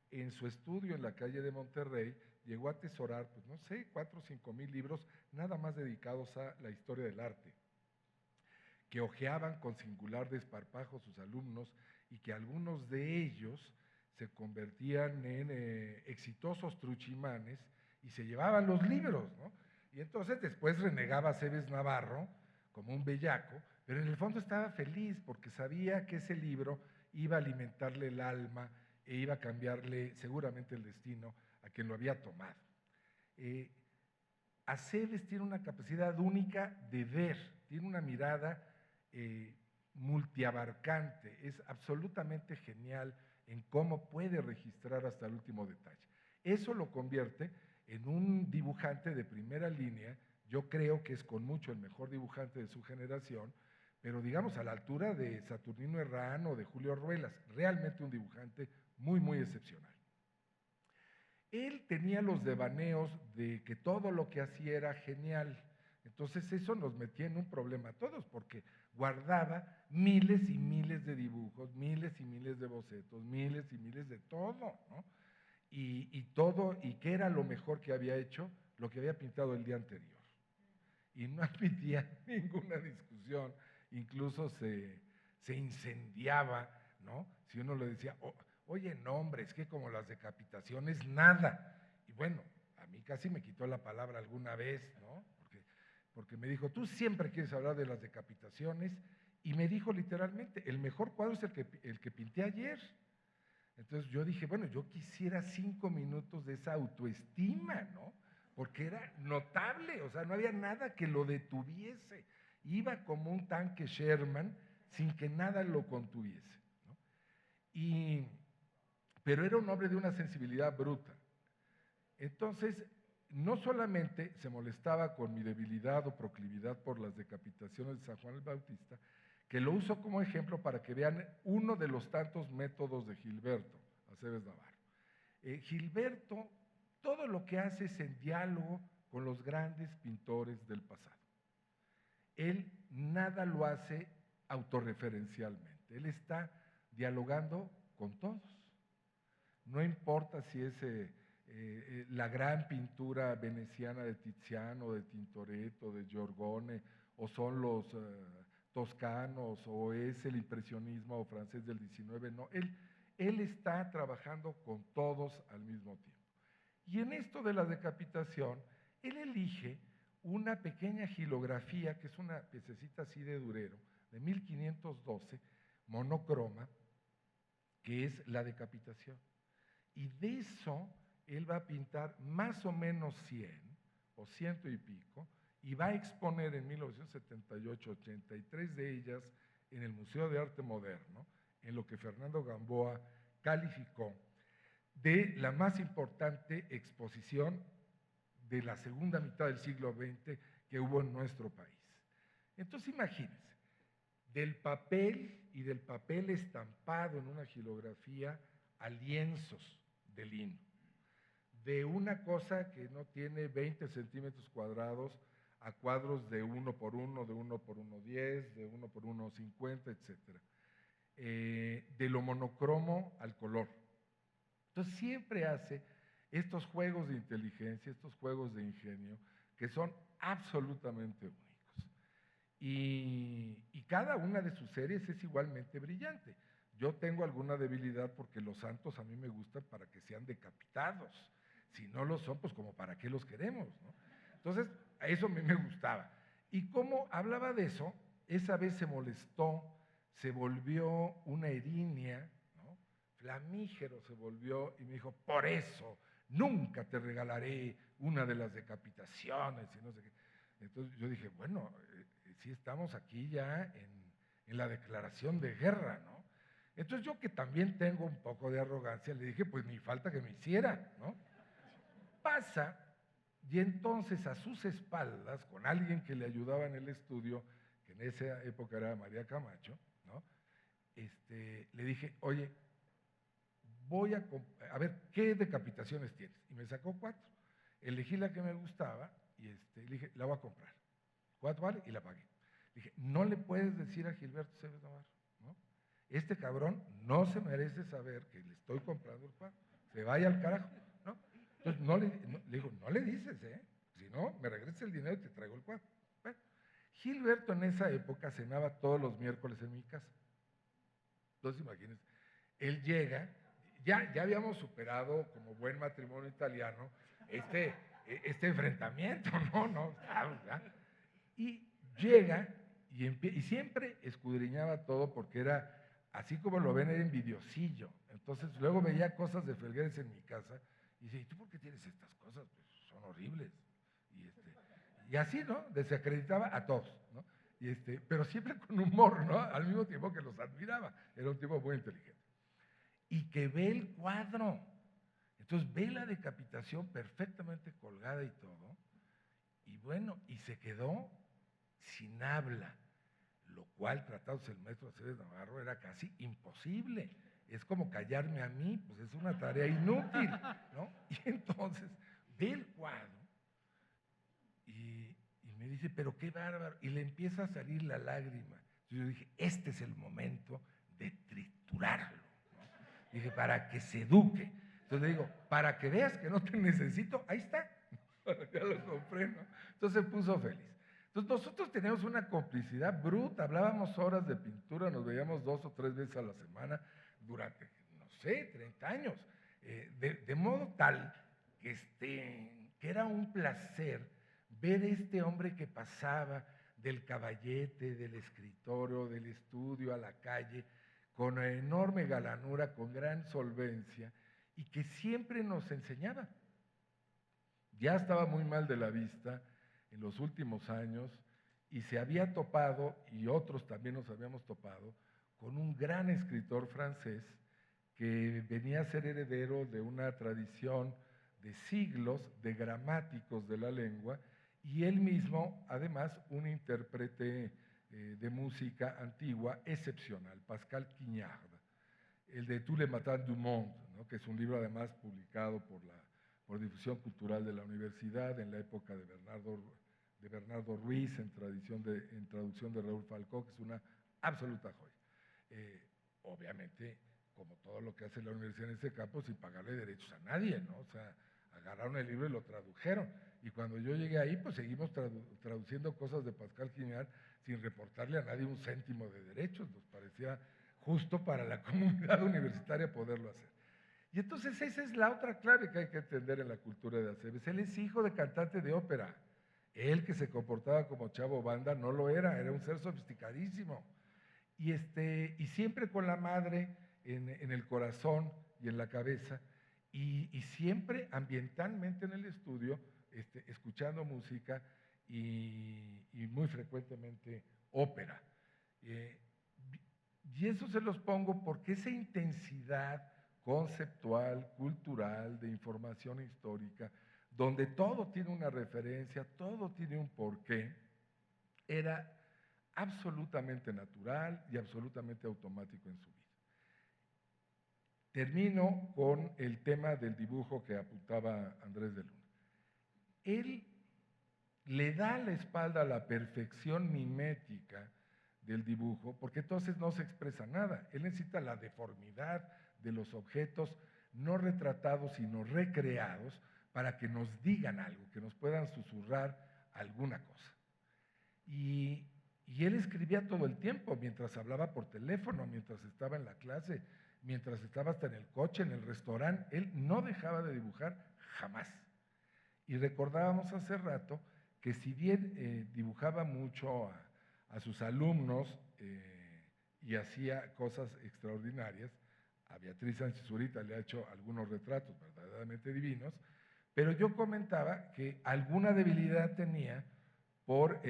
En su estudio en la calle de Monterrey llegó a atesorar, pues no sé, 4 o 5 mil libros nada más dedicados a la historia del arte, que hojeaban con singular desparpajo sus alumnos y que algunos de ellos se convertían en exitosos truchimanes y se llevaban los libros, ¿no? Y entonces después renegaba a Aceves Navarro como un bellaco, pero en el fondo estaba feliz porque sabía que ese libro iba a alimentarle el alma e iba a cambiarle seguramente el destino a quien lo había tomado. Aceves tiene una capacidad única de ver, tiene una mirada multiabarcante, es absolutamente genial en cómo puede registrar hasta el último detalle. Eso lo convierte en un dibujante de primera línea, yo creo que es con mucho el mejor dibujante de su generación, pero digamos a la altura de Saturnino Herrán o de Julio Ruelas, realmente un dibujante muy, muy excepcional. Él tenía los devaneos de que todo lo que hacía era genial, entonces eso nos metía en un problema a todos, porque guardaba miles y miles de dibujos, miles y miles de bocetos, miles y miles de todo, ¿no? Y todo, ¿y qué era lo mejor que había hecho? Lo que había pintado el día anterior. Y no admitía ninguna discusión, incluso se incendiaba, ¿no? Si uno le decía, oye, no, hombre, es que como las decapitaciones, nada. Y bueno, a mí casi me quitó la palabra alguna vez, ¿no? Porque me dijo, tú siempre quieres hablar de las decapitaciones, y me dijo literalmente, el mejor cuadro es el que pinté ayer. Entonces yo dije, bueno, yo quisiera 5 minutos de esa autoestima, ¿no? Porque era notable, o sea, no había nada que lo detuviese. Iba como un tanque Sherman, sin que nada lo contuviese, ¿no? Pero era un hombre de una sensibilidad bruta. Entonces, no solamente se molestaba con mi debilidad o proclividad por las decapitaciones de San Juan el Bautista, que lo uso como ejemplo para que vean uno de los tantos métodos de Gilberto Aceves Navarro. Gilberto, todo lo que hace es en diálogo con los grandes pintores del pasado. Él nada lo hace autorreferencialmente, él está dialogando con todos. No importa si es la gran pintura veneciana de Tiziano, de Tintoretto, de Giorgione, o son los toscanos, o es el impresionismo francés del 19, no, él está trabajando con todos al mismo tiempo. Y en esto de la decapitación, él elige una pequeña gilografía, que es una piececita así de Durero, de 1512, monocroma, que es la decapitación. Y de eso él va a pintar más o menos 100 o 100 y pico, y va a exponer en 1978 83 de ellas en el Museo de Arte Moderno, en lo que Fernando Gamboa calificó de la más importante exposición de la segunda mitad del siglo XX que hubo en nuestro país. Entonces imagínense, del papel y del papel estampado en una gilografía a lienzos de lino, de una cosa que no tiene 20 centímetros cuadrados a cuadros de 1 por 1, de 1 por 1,10, de 1 por 1,50, etc. De lo monocromo al color. Entonces siempre hace estos juegos de inteligencia, estos juegos de ingenio, que son absolutamente únicos. Y cada una de sus series es igualmente brillante. Yo tengo alguna debilidad porque los santos a mí me gustan para que sean decapitados. Si no lo son, pues como para qué los queremos, ¿no? Entonces, a eso a mí me gustaba. Y como hablaba de eso, esa vez se molestó, se volvió una erinia, ¿no? Flamígero se volvió y me dijo, por eso nunca te regalaré una de las decapitaciones y no sé qué. Entonces yo dije, bueno, sí estamos aquí ya en la declaración de guerra, ¿no? Entonces yo, que también tengo un poco de arrogancia, le dije, pues ni falta que me hiciera, ¿no? Pasa, y entonces a sus espaldas, con alguien que le ayudaba en el estudio, que en esa época era María Camacho, ¿no? Le dije, oye, voy a ver, ¿qué decapitaciones tienes? Y me sacó 4. Elegí la que me gustaba y le dije, la voy a comprar. ¿Cuánto vale? Y la pagué. Le dije, no le puedes decir a Gilberto Aceves Navarro, ¿no? Este cabrón no se merece saber que le estoy comprando el cuadro. Se vaya al carajo, ¿no? Entonces le digo, no le dices, ¿eh? Si no, me regreses el dinero y te traigo el cuadro. Bueno, Gilberto en esa época cenaba todos los miércoles en mi casa. Entonces imagínense, él llega, ya habíamos superado como buen matrimonio italiano este enfrentamiento, ¿no? Y llega y siempre escudriñaba todo porque era, así como lo ven, era envidiosillo. Entonces luego veía cosas de Felgueres en mi casa y dice, ¿y tú por qué tienes estas cosas? Pues son horribles. Y así, ¿no? Desacreditaba a todos, ¿no? Pero siempre con humor, ¿no? Al mismo tiempo que los admiraba. Era un tipo muy inteligente. Y que ve el cuadro. Entonces ve la decapitación perfectamente colgada y todo. Y bueno, y se quedó sin habla, lo cual, tratándose el maestro Aceves Navarro, era casi imposible. Es como callarme a mí, pues es una tarea inútil, ¿no? Y entonces ve el cuadro y me dice, pero qué bárbaro, y le empieza a salir la lágrima. Entonces yo dije, este es el momento de triturarlo, ¿no? Dije, para que se eduque. Entonces le digo, para que veas que no te necesito, ahí está. Ya lo compré, ¿no? Entonces se puso feliz. Entonces nosotros teníamos una complicidad bruta, hablábamos horas de pintura, nos veíamos 2 o 3 veces a la semana durante, no sé, 30 años, de modo tal que era un placer ver este hombre que pasaba del caballete, del escritorio, del estudio a la calle, con enorme galanura, con gran solvencia, y que siempre nos enseñaba. Ya estaba muy mal de la vista en los últimos años y se había topado, y otros también nos habíamos topado, con un gran escritor francés que venía a ser heredero de una tradición de siglos de gramáticos de la lengua, y él mismo, además, un intérprete de música antigua excepcional, Pascal Quignard, el de Tous les matins du monde, ¿no? Que es un libro además publicado por Difusión Cultural de la Universidad en la época de Bernardo Ruiz, en traducción de Raúl Falcó, que es una absoluta joya. Obviamente, como todo lo que hace la universidad en ese campo, sin pagarle derechos a nadie, ¿no? O sea, agarraron el libro y lo tradujeron. Y cuando yo llegué ahí, pues seguimos traduciendo cosas de Pascal Quignard sin reportarle a nadie un céntimo de derechos. Nos parecía justo para la comunidad universitaria poderlo hacer. Y entonces esa es la otra clave que hay que entender en la cultura de Aceves. Él es hijo de cantante de ópera. Él, que se comportaba como chavo banda, no lo era un ser sofisticadísimo. Y siempre con la madre en el corazón y en la cabeza, y siempre ambientalmente en el estudio, escuchando música y muy frecuentemente ópera. Y eso se los pongo porque esa intensidad conceptual, cultural, de información histórica, donde todo tiene una referencia, todo tiene un porqué, era absolutamente natural y absolutamente automático en su vida. Termino con el tema del dibujo que apuntaba Andrés de Luna. Él le da la espalda a la perfección mimética del dibujo, porque entonces no se expresa nada. Él necesita la deformidad de los objetos no retratados, sino recreados, para que nos digan algo, que nos puedan susurrar alguna cosa. Y él escribía todo el tiempo, mientras hablaba por teléfono, mientras estaba en la clase, mientras estaba hasta en el coche, en el restaurante. Él no dejaba de dibujar jamás. Y recordábamos hace rato que si bien dibujaba mucho a sus alumnos y hacía cosas extraordinarias, a Beatriz Sánchez Zurita le ha hecho algunos retratos verdaderamente divinos, pero yo comentaba que alguna debilidad tenía por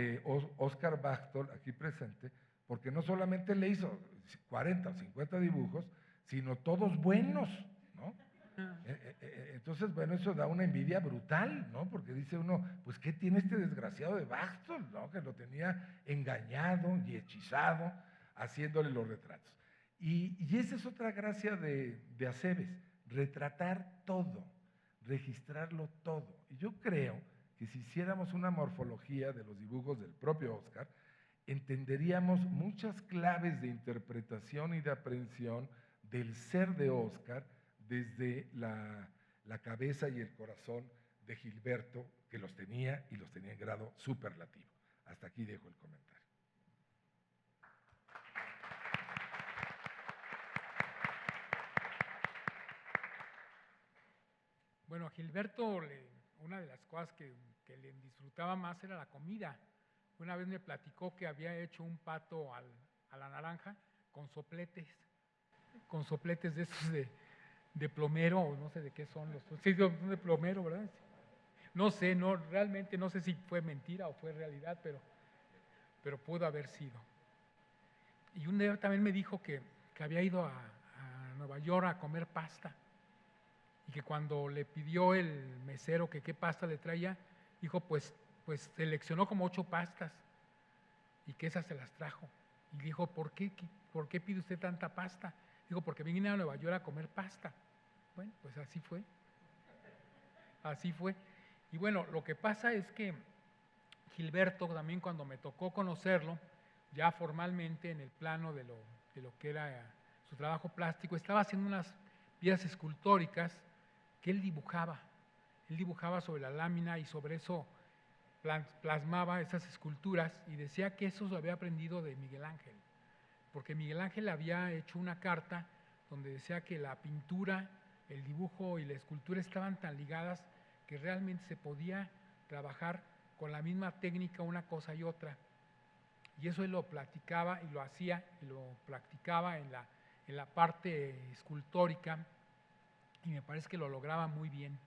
Oscar Bachthol, aquí presente, porque no solamente le hizo 40 o 50 dibujos, sino todos buenos, ¿no? Entonces, bueno, eso da una envidia brutal, ¿no? Porque dice uno, pues, ¿qué tiene este desgraciado de Bachthol, ¿no? Que lo tenía engañado y hechizado, haciéndole los retratos. Y esa es otra gracia de Aceves, retratar todo, registrarlo todo. Y yo creo que si hiciéramos una morfología de los dibujos del propio Oscar, entenderíamos muchas claves de interpretación y de aprehensión del ser de Oscar desde la cabeza y el corazón de Gilberto, que los tenía y los tenía en grado superlativo. Hasta aquí dejo el comentario. Bueno, a Gilberto una de las cosas que le disfrutaba más era la comida. Una vez me platicó que había hecho un pato a la naranja con sopletes de esos de plomero, o no sé de qué son los. Sí, son de plomero, ¿verdad? No sé, realmente no sé si fue mentira o fue realidad, pero pudo haber sido. Y un día también me dijo que había ido a Nueva York a comer pasta, y que cuando le pidió el mesero que qué pasta le traía, dijo, pues seleccionó como 8 pastas y que esas se las trajo. Y dijo, ¿por qué pide usted tanta pasta? Dijo, porque vine a Nueva York a comer pasta. Bueno, pues así fue. Así fue. Y bueno, lo que pasa es que Gilberto también, cuando me tocó conocerlo, ya formalmente en el plano de lo que era su trabajo plástico, estaba haciendo unas piezas escultóricas que él dibujaba. Él dibujaba sobre la lámina y sobre eso plasmaba esas esculturas, y decía que eso lo había aprendido de Miguel Ángel, porque Miguel Ángel había hecho una carta donde decía que la pintura, el dibujo y la escultura estaban tan ligadas que realmente se podía trabajar con la misma técnica una cosa y otra. Y eso él lo platicaba y lo hacía y lo practicaba en la parte escultórica, y me parece que lo lograba muy bien.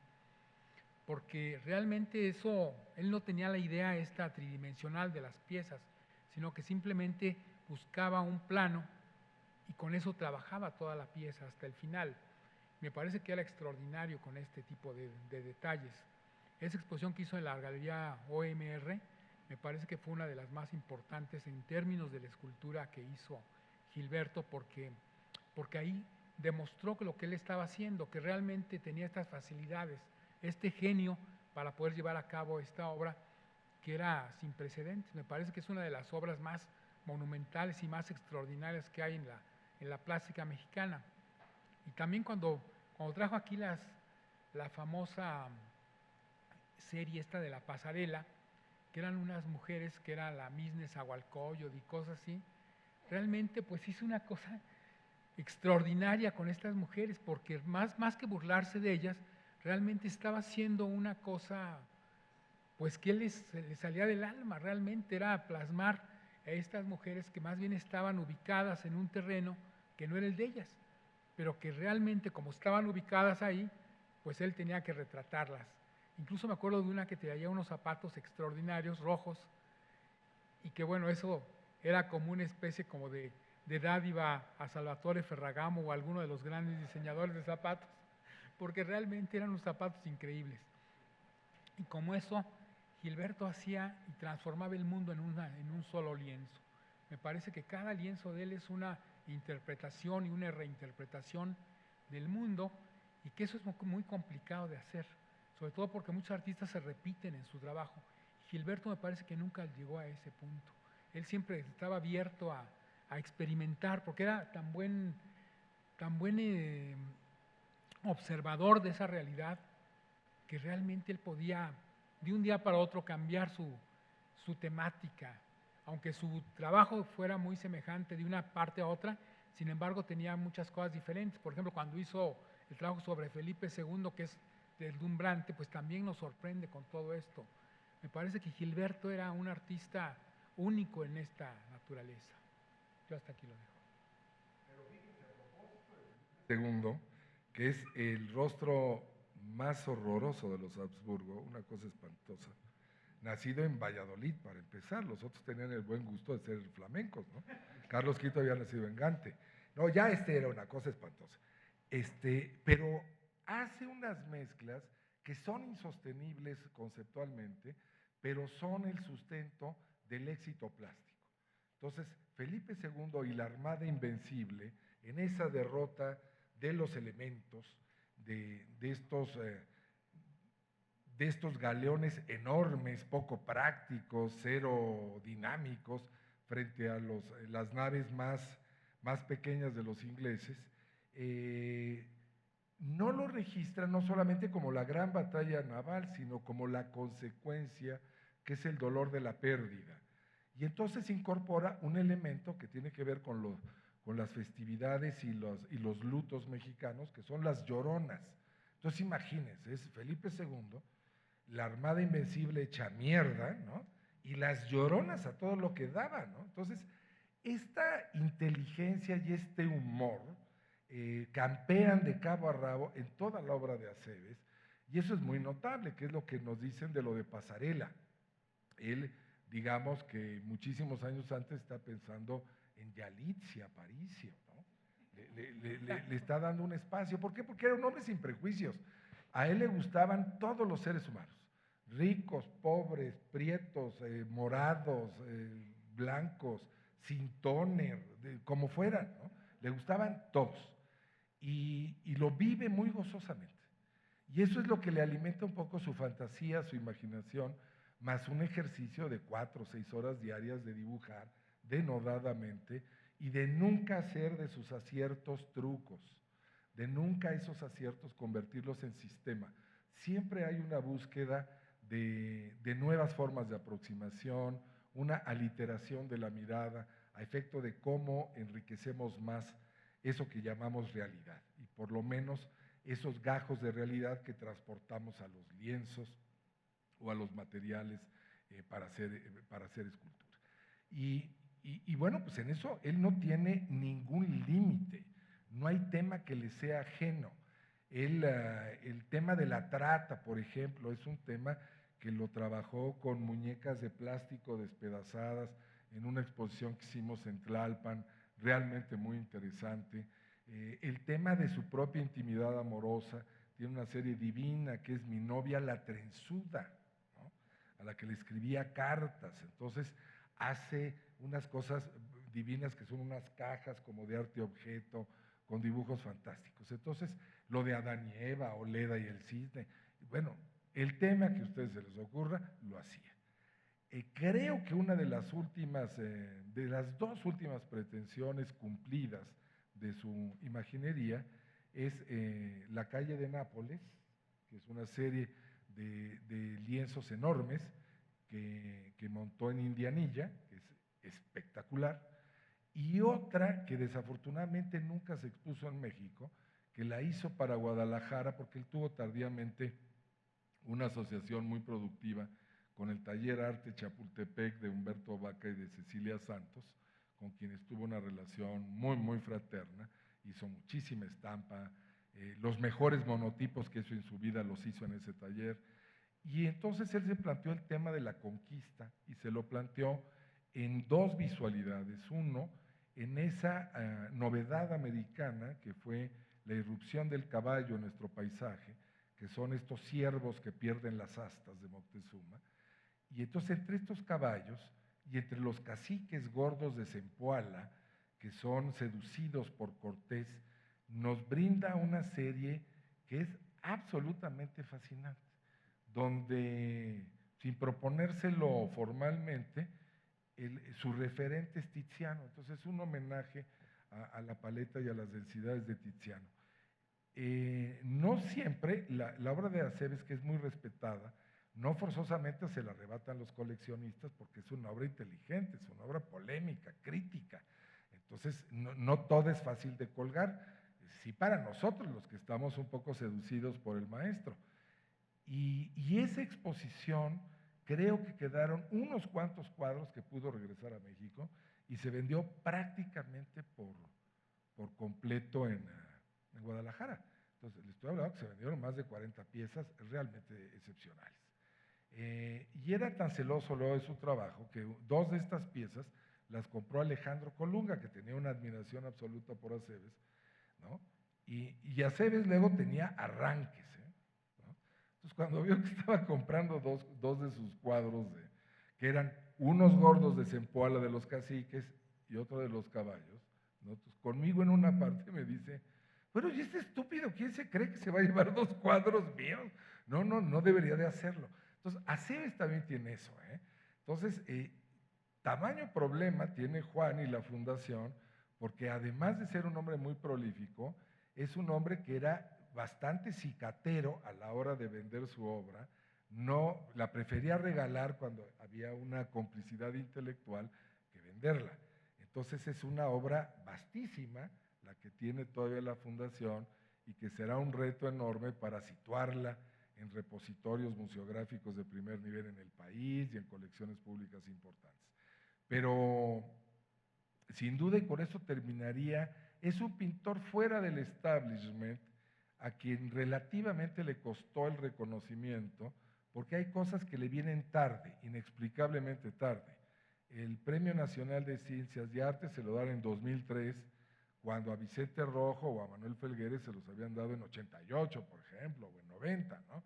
porque realmente eso, él no tenía la idea esta tridimensional de las piezas, sino que simplemente buscaba un plano y con eso trabajaba toda la pieza hasta el final. Me parece que era extraordinario con este tipo de detalles. Esa exposición que hizo en la Galería OMR me parece que fue una de las más importantes en términos de la escultura que hizo Gilberto, porque ahí demostró que lo que él estaba haciendo, que realmente tenía estas facilidades, este genio para poder llevar a cabo esta obra que era sin precedentes. Me parece que es una de las obras más monumentales y más extraordinarias que hay en la plástica mexicana. Y también cuando trajo aquí la famosa serie esta de La Pasarela, que eran unas mujeres que era la Miss Nezahualcóyotl y cosas así, realmente pues hizo una cosa extraordinaria con estas mujeres, porque más que burlarse de ellas, realmente estaba haciendo una cosa pues que les salía del alma, realmente era plasmar a estas mujeres que más bien estaban ubicadas en un terreno que no era el de ellas, pero que realmente como estaban ubicadas ahí, pues él tenía que retratarlas. Incluso me acuerdo de una que traía unos zapatos extraordinarios, rojos, y que bueno, eso era como una especie como de dádiva a Salvatore Ferragamo o a alguno de los grandes diseñadores de zapatos, porque realmente eran unos zapatos increíbles. Y como eso, Gilberto hacía y transformaba el mundo en un solo lienzo. Me parece que cada lienzo de él es una interpretación y una reinterpretación del mundo, y que eso es muy complicado de hacer, sobre todo porque muchos artistas se repiten en su trabajo. Gilberto me parece que nunca llegó a ese punto. Él siempre estaba abierto a experimentar, porque era tan buen observador de esa realidad, que realmente él podía de un día para otro cambiar su temática, aunque su trabajo fuera muy semejante de una parte a otra, sin embargo tenía muchas cosas diferentes. Por ejemplo, cuando hizo el trabajo sobre Felipe II, que es deslumbrante, pues también nos sorprende con todo esto. Me parece que Gilberto era un artista único en esta naturaleza. Yo hasta aquí lo dejo. Segundo, que es el rostro más horroroso de los Habsburgo, una cosa espantosa, nacido en Valladolid para empezar, los otros tenían el buen gusto de ser flamencos, ¿no? Carlos V había nacido en Gante. No, ya era una cosa espantosa. Pero hace unas mezclas que son insostenibles conceptualmente, pero son el sustento del éxito plástico. Entonces, Felipe II y la Armada Invencible, en esa derrota de los elementos, de estos galeones enormes, poco prácticos, cero dinámicos, frente a las naves más pequeñas de los ingleses, no lo registran no solamente como la gran batalla naval, sino como la consecuencia, que es el dolor de la pérdida. Y entonces incorpora un elemento que tiene que ver con las festividades y los lutos mexicanos, que son las lloronas. Entonces imagínense, es Felipe II, la Armada Invencible hecha mierda, ¿no? Y las lloronas a todo lo que daba, ¿no? Entonces, esta inteligencia y este humor campean de cabo a rabo en toda la obra de Aceves, y eso es muy notable, que es lo que nos dicen de lo de Pasarela. Él, digamos que muchísimos años antes está pensando en Yalitza Aparicio, ¿no? Le está dando un espacio. ¿Por qué? Porque era un hombre sin prejuicios. A él le gustaban todos los seres humanos, ricos, pobres, prietos, morados, blancos, sin toner, como fueran, ¿no? Le gustaban todos. Y lo vive muy gozosamente. Y eso es lo que le alimenta un poco su fantasía, su imaginación, más un ejercicio de 4 o 6 horas diarias de dibujar denodadamente y de nunca hacer de sus aciertos trucos, de nunca esos aciertos convertirlos en sistema. Siempre hay una búsqueda de nuevas formas de aproximación, una aliteración de la mirada a efecto de cómo enriquecemos más eso que llamamos realidad, y por lo menos esos gajos de realidad que transportamos a los lienzos o a los materiales para hacer escultura. Y bueno, pues en eso él no tiene ningún límite, no hay tema que le sea ajeno. El tema de la trata, por ejemplo, es un tema que lo trabajó con muñecas de plástico despedazadas en una exposición que hicimos en Tlalpan, realmente muy interesante. El tema de su propia intimidad amorosa, tiene una serie divina que es Mi novia la trenzuda, ¿no? A la que le escribía cartas. Entonces hace unas cosas divinas que son unas cajas como de arte objeto, con dibujos fantásticos. Entonces, lo de Adán y Eva, Oleda y el cisne, bueno, el tema que a ustedes se les ocurra, lo hacía. Creo que una de las dos últimas pretensiones cumplidas de su imaginería es La calle de Nápoles, que es una serie de lienzos enormes que montó en Indianilla, que es espectacular, y otra que desafortunadamente nunca se expuso en México, que la hizo para Guadalajara porque él tuvo tardíamente una asociación muy productiva con el Taller Arte Chapultepec de Humberto Vaca y de Cecilia Santos, con quienes tuvo una relación muy, muy fraterna, hizo muchísima estampa, los mejores monotipos que hizo en su vida los hizo en ese taller, y entonces él se planteó el tema de la conquista y se lo planteó en dos visualidades. Uno, en esa novedad americana que fue la irrupción del caballo en nuestro paisaje, que son estos ciervos que pierden las astas de Moctezuma, y entonces entre estos caballos y entre los caciques gordos de Zempoala, que son seducidos por Cortés, nos brinda una serie que es absolutamente fascinante, donde, sin proponérselo formalmente, su referente es Tiziano. Entonces es un homenaje a la paleta y a las densidades de Tiziano. No siempre, la obra de Aceves, que es muy respetada, no forzosamente se la arrebatan los coleccionistas porque es una obra inteligente, es una obra polémica, crítica. Entonces no todo es fácil de colgar, sí para nosotros los que estamos un poco seducidos por el maestro. Y esa exposición, creo que quedaron unos cuantos cuadros que pudo regresar a México y se vendió prácticamente por completo en Guadalajara. Entonces, les estoy hablando que se vendieron más de 40 piezas realmente excepcionales. Y era tan celoso luego de su trabajo que dos de estas piezas las compró Alejandro Colunga, que tenía una admiración absoluta por Aceves, ¿no? Y Aceves luego tenía arranques, ¿no? Entonces, cuando vio que estaba comprando dos de sus cuadros, que eran unos gordos de Zempoala de los caciques y otro de los caballos, ¿no? Entonces, conmigo en una parte me dice, bueno, ¿y este estúpido quién se cree que se va a llevar dos cuadros míos? No debería de hacerlo. Entonces, Aceves también tiene eso, ¿eh? Entonces, tamaño problema tiene Juan y la fundación, porque además de ser un hombre muy prolífico, es un hombre que era bastante cicatero a la hora de vender su obra, no la prefería regalar cuando había una complicidad intelectual que venderla. Entonces es una obra vastísima la que tiene todavía la fundación y que será un reto enorme para situarla en repositorios museográficos de primer nivel en el país y en colecciones públicas importantes. Pero sin duda, y por eso terminaría, es un pintor fuera del establishment a quien relativamente le costó el reconocimiento, porque hay cosas que le vienen tarde, inexplicablemente tarde. El Premio Nacional de Ciencias y Artes se lo dan en 2003, cuando a Vicente Rojo o a Manuel Felgueres se los habían dado en 88, por ejemplo, o en 90, ¿no?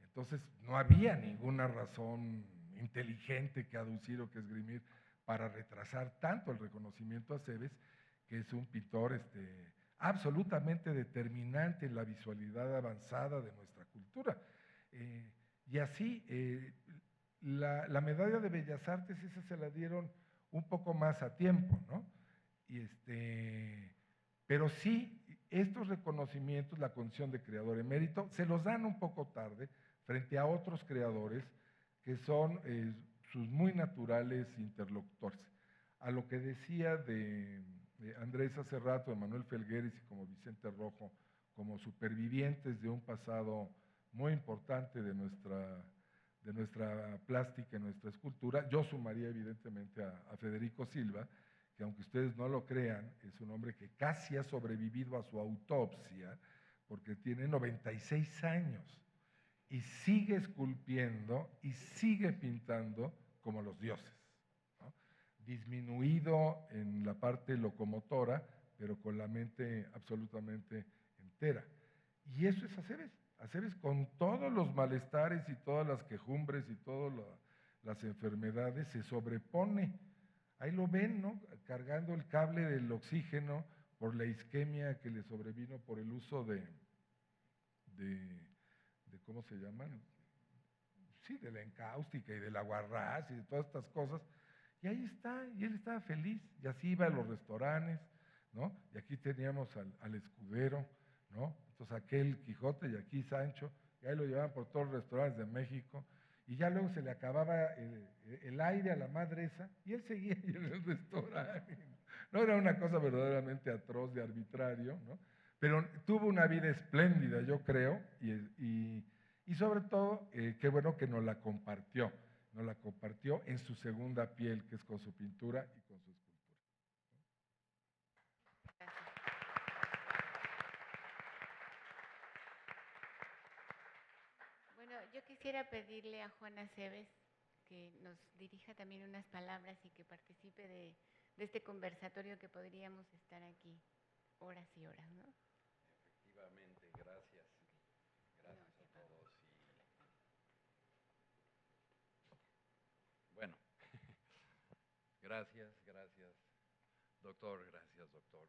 Entonces, no había ninguna razón inteligente que aducir o que esgrimir para retrasar tanto el reconocimiento a Aceves, que es un pintor absolutamente determinante en la visualidad avanzada de nuestra cultura. Y así, la medalla de Bellas Artes, esa se la dieron un poco más a tiempo, ¿no? Pero sí, estos reconocimientos, la condición de creador emérito, se los dan un poco tarde frente a otros creadores que son sus muy naturales interlocutores. A lo que decía de Andrés hace rato, de Manuel Felgueres y como Vicente Rojo, como supervivientes de un pasado muy importante de nuestra plástica, nuestra escultura, yo sumaría evidentemente a Federico Silva, que aunque ustedes no lo crean, es un hombre que casi ha sobrevivido a su autopsia, porque tiene 96 años y sigue esculpiendo y sigue pintando como los dioses, ¿no? Disminuido en la parte locomotora, pero con la mente absolutamente entera. Y eso es Aceves. Aceves, con todos los malestares y todas las quejumbres y todas las enfermedades, se sobrepone. Ahí lo ven, ¿no? Cargando el cable del oxígeno por la isquemia que le sobrevino por el uso de ¿cómo se llaman? Sí, de la encáustica y del aguarrás y de todas estas cosas. Y ahí está, y él estaba feliz, y así iba a los restaurantes, ¿no? Y aquí teníamos al escudero, ¿no? Entonces aquel Quijote y aquí Sancho, y ahí lo llevaban por todos los restaurantes de México, y ya luego se le acababa el aire a la madre esa, y él seguía ahí en el restaurante. No era una cosa verdaderamente atroz de arbitrario, ¿no? Pero tuvo una vida espléndida, yo creo, y sobre todo, qué bueno que nos la compartió en su segunda piel, que es con su pintura y con su escultura. Bueno, yo quisiera pedirle a Juan Aceves que nos dirija también unas palabras y que participe de este conversatorio que podríamos estar aquí horas y horas, ¿no? Efectivamente, gracias. Gracias a todos. Bueno, gracias, doctor, gracias, doctor,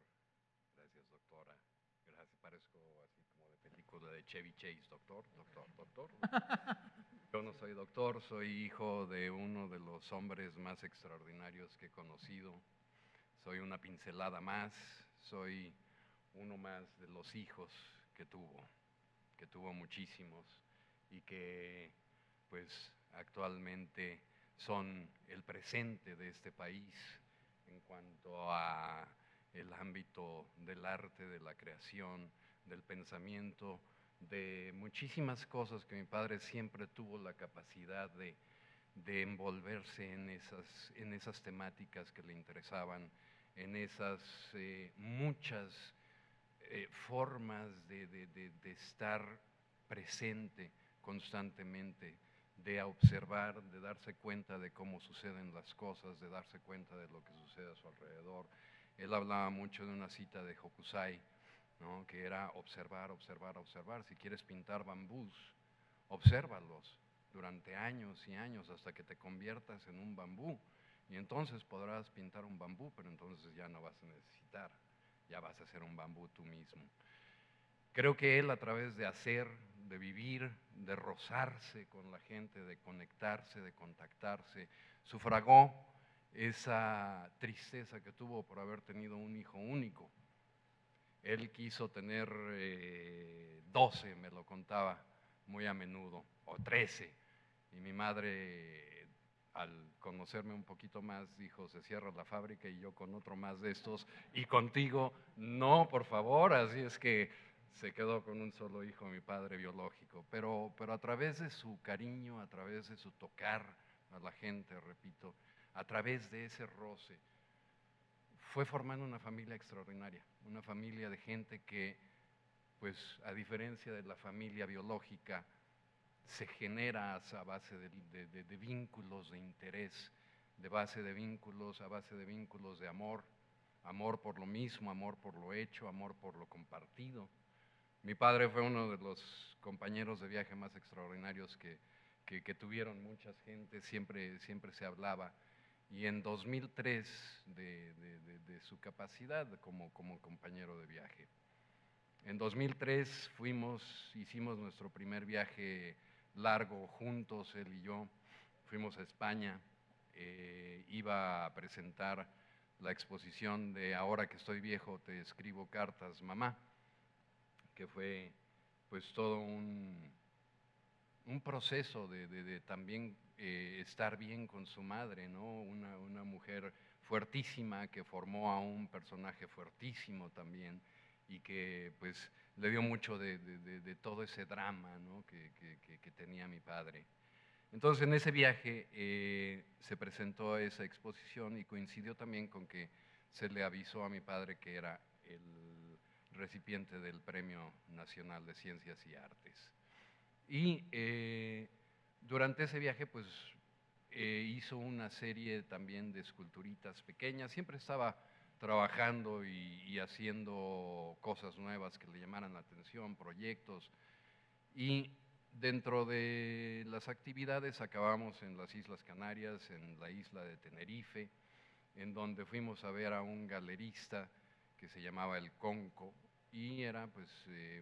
gracias, doctora. Gracias, parezco así como de película de Chevy Chase, doctor. Yo no soy doctor, soy hijo de uno de los hombres más extraordinarios que he conocido. Soy una pincelada más, soy uno más de los hijos que tuvo muchísimos y que pues actualmente son el presente de este país en cuanto a el ámbito del arte, de la creación, del pensamiento, de muchísimas cosas que mi padre siempre tuvo la capacidad de envolverse en esas temáticas que le interesaban, en esas muchas formas de estar presente constantemente, de observar, de darse cuenta de cómo suceden las cosas, de darse cuenta de lo que sucede a su alrededor. Él hablaba mucho de una cita de Hokusai, ¿no? Que era observar, observar, observar. Si quieres pintar bambús, obsérvalos durante años y años hasta que te conviertas en un bambú. Y entonces podrás pintar un bambú, pero entonces ya no vas a necesitar, ya vas a ser un bambú tú mismo. Creo que él, a través de hacer, de vivir, de rozarse con la gente, de conectarse, de contactarse, sufragó esa tristeza que tuvo por haber tenido un hijo único. Él quiso tener 12, me lo contaba muy a menudo, o 13, y mi madre, al conocerme un poquito más, dijo: se cierra la fábrica y yo con otro más de estos, y contigo, no, por favor. Así es que se quedó con un solo hijo, mi padre biológico, pero a través de su cariño, a través de su tocar a la gente, repito, a través de ese roce, fue formando una familia extraordinaria, una familia de gente que, pues a diferencia de la familia biológica, se genera a base de vínculos de interés, a base de vínculos de amor, amor por lo mismo, amor por lo hecho, amor por lo compartido. Mi padre fue uno de los compañeros de viaje más extraordinarios que tuvieron muchas gentes, siempre se hablaba. Y en 2003 de su capacidad como compañero de viaje. En 2003 hicimos nuestro primer viaje largo juntos, él y yo. Fuimos a España, iba a presentar la exposición de Ahora que estoy viejo te escribo cartas, mamá, que fue pues todo un proceso de también estar bien con su madre, ¿no? Una mujer fuertísima que formó a un personaje fuertísimo también y que pues le dio mucho de todo ese drama, ¿no? que tenía mi padre. Entonces en ese viaje se presentó esa exposición y coincidió también con que se le avisó a mi padre que era recipiente del Premio Nacional de Ciencias y Artes. Y durante ese viaje, pues, hizo una serie también de esculturitas pequeñas, siempre estaba trabajando y haciendo cosas nuevas que le llamaran la atención, proyectos, y dentro de las actividades acabamos en las Islas Canarias, en la isla de Tenerife, en donde fuimos a ver a un galerista que se llamaba El Conco, y era pues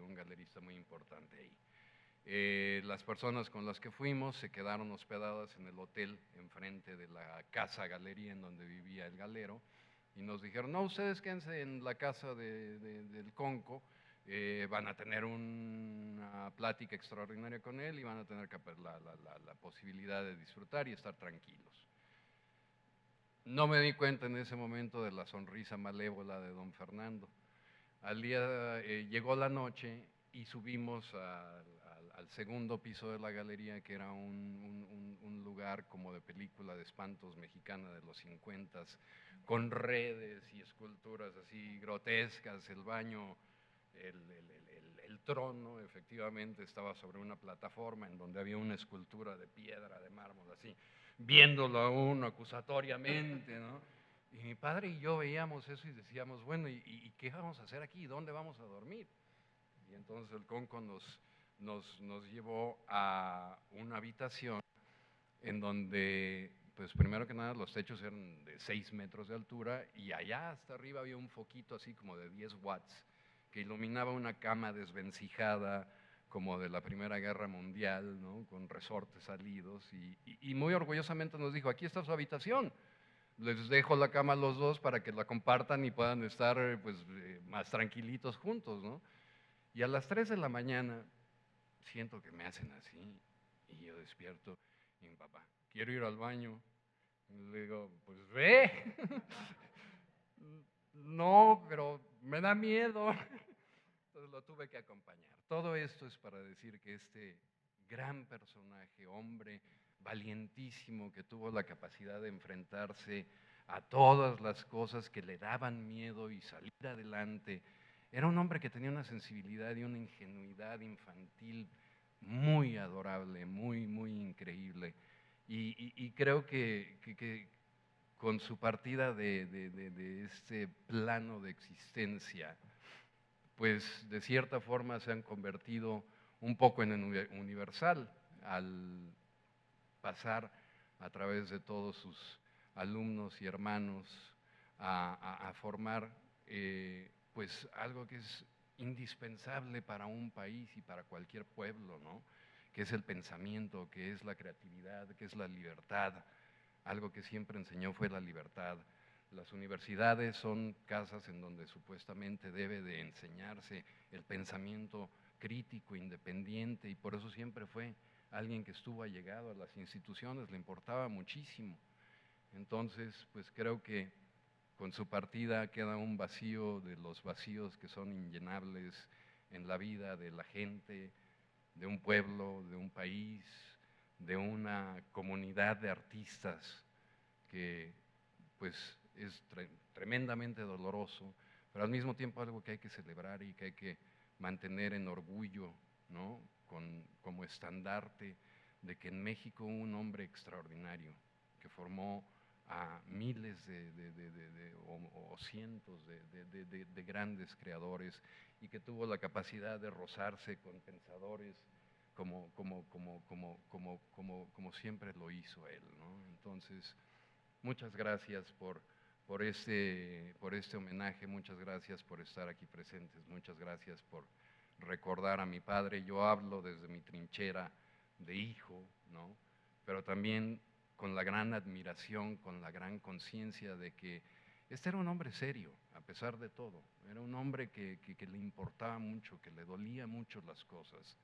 un galerista muy importante ahí. Las personas con las que fuimos se quedaron hospedadas en el hotel enfrente de la casa galería en donde vivía el galero, y nos dijeron, no, ustedes quédense en la casa del Conco, van a tener una plática extraordinaria con él y van a tener la posibilidad de disfrutar y estar tranquilos. No me di cuenta en ese momento de la sonrisa malévola de don Fernando. Al día llegó la noche y subimos al segundo piso de la galería, que era un lugar como de película de espantos mexicana de los 50, con redes y esculturas así grotescas. El baño, el trono efectivamente estaba sobre una plataforma en donde había una escultura de piedra, de mármol, así, viéndolo a uno acusatoriamente, ¿no? Y mi padre y yo veíamos eso y decíamos, bueno, ¿y qué vamos a hacer aquí? ¿Dónde vamos a dormir? Y entonces el Conco nos llevó a una habitación en donde, pues primero que nada, los techos eran de 6 metros de altura y allá hasta arriba había un foquito así como de 10 watts que iluminaba una cama desvencijada como de la Primera Guerra Mundial, ¿no? Con resortes salidos, y muy orgullosamente nos dijo, aquí está su habitación, les dejo la cama a los dos para que la compartan y puedan estar pues, más tranquilitos juntos, ¿no? Y a las 3 de la mañana siento que me hacen así y yo despierto y mi papá, quiero ir al baño. Y le digo, pues ve. No, pero me da miedo. Entonces lo tuve que acompañar. Todo esto es para decir que este gran personaje, hombre valientísimo, que tuvo la capacidad de enfrentarse a todas las cosas que le daban miedo y salir adelante, era un hombre que tenía una sensibilidad y una ingenuidad infantil muy adorable, muy, muy increíble. Y creo que con su partida de este plano de existencia, pues de cierta forma se han convertido un poco en universal al pasar a través de todos sus alumnos y hermanos a formar pues algo que es indispensable para un país y para cualquier pueblo, ¿no? Que es el pensamiento, que es la creatividad, que es la libertad. Algo que siempre enseñó fue la libertad. Las universidades son casas en donde supuestamente debe de enseñarse el pensamiento crítico, independiente, y por eso siempre fue alguien que estuvo allegado a las instituciones, le importaba muchísimo. Entonces, pues creo que con su partida queda un vacío de los vacíos que son inllenables en la vida de la gente, de un pueblo, de un país, de una comunidad de artistas que pues es tremendamente doloroso, pero al mismo tiempo algo que hay que celebrar y que hay que mantener en orgullo, ¿no? Como estandarte de que en México hubo un hombre extraordinario que formó a miles o cientos de grandes creadores y que tuvo la capacidad de rozarse con pensadores como siempre lo hizo él, ¿no? Entonces, muchas gracias por este homenaje, muchas gracias por estar aquí presentes, muchas gracias por recordar a mi padre. Yo hablo desde mi trinchera de hijo, ¿no? Pero también con la gran admiración, con la gran conciencia de que este era un hombre serio, a pesar de todo. Era un hombre que le importaba mucho, que le dolía mucho las cosas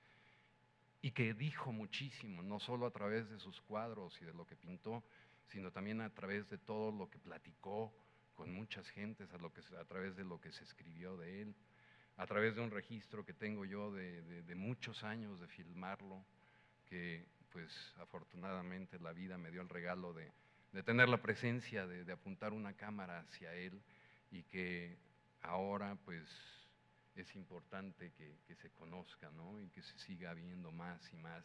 y que dijo muchísimo, no solo a través de sus cuadros y de lo que pintó, sino también a través de todo lo que platicó con muchas gentes, a través de lo que se escribió de él, a través de un registro que tengo yo de muchos años de filmarlo, que pues afortunadamente la vida me dio el regalo de tener la presencia de apuntar una cámara hacia él y que ahora pues es importante que se conozca, ¿no? Y que se siga viendo más y más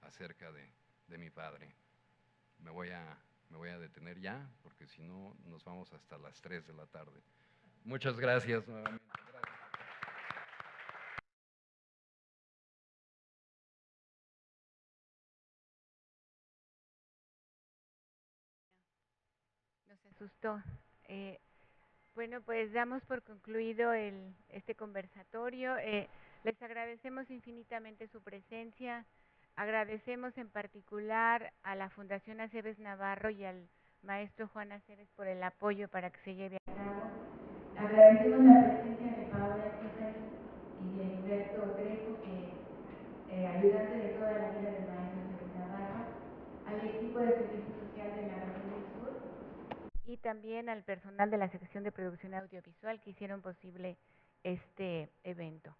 acerca de mi padre. Me voy a detener ya, porque si no nos vamos hasta las 3 de la tarde. Muchas gracias nuevamente. Nos asustó. Bueno, pues damos por concluido este conversatorio. Les agradecemos infinitamente su presencia. Agradecemos en particular a la Fundación Aceves Navarro y al maestro Juan Aceves por el apoyo para que se lleve a cabo. Agradecemos la presencia de Paola Estefani y de Heriberto Greco, que ayudante de toda la vida del maestro Aceves Navarro, al equipo de servicio social de la región del sur y también al personal de la sección de producción audiovisual que hicieron posible este evento.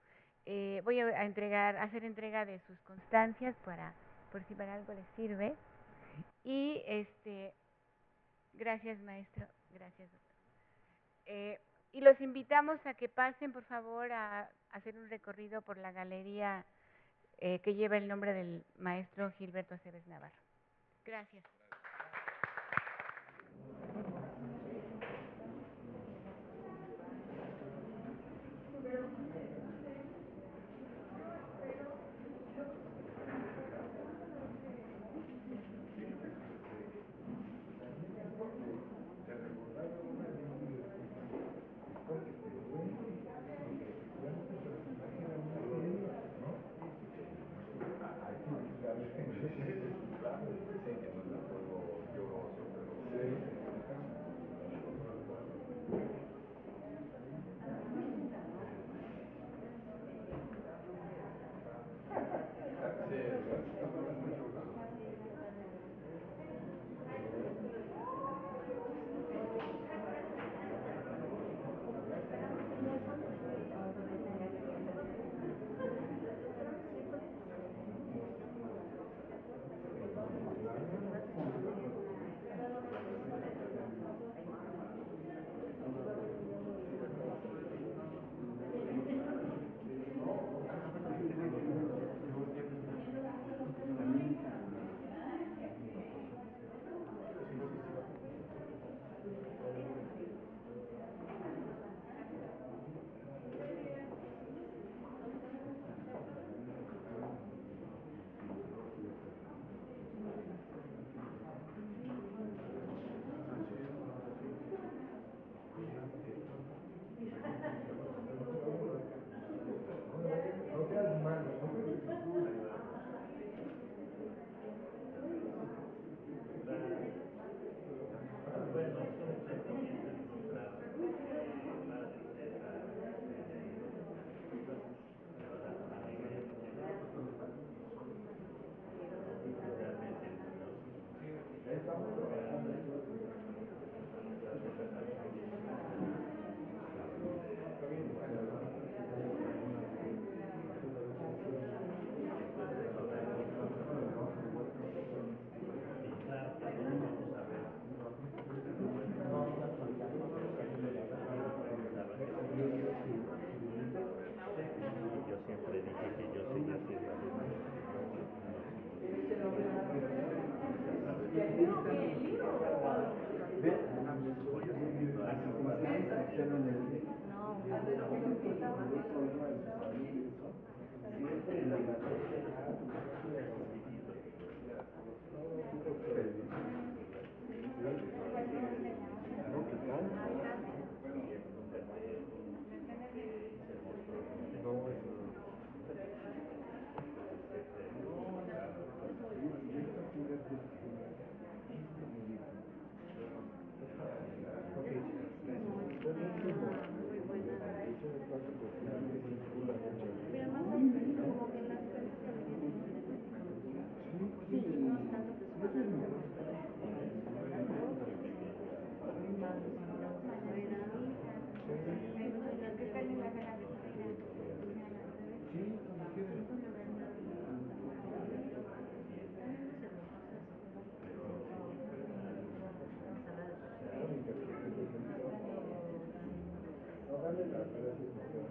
Voy a hacer entrega de sus constancias por si para algo les sirve. Y gracias maestro, gracias doctor. Y los invitamos a que pasen por favor a hacer un recorrido por la galería que lleva el nombre del maestro Gilberto Aceves Navarro. Gracias. Vale, las gracias.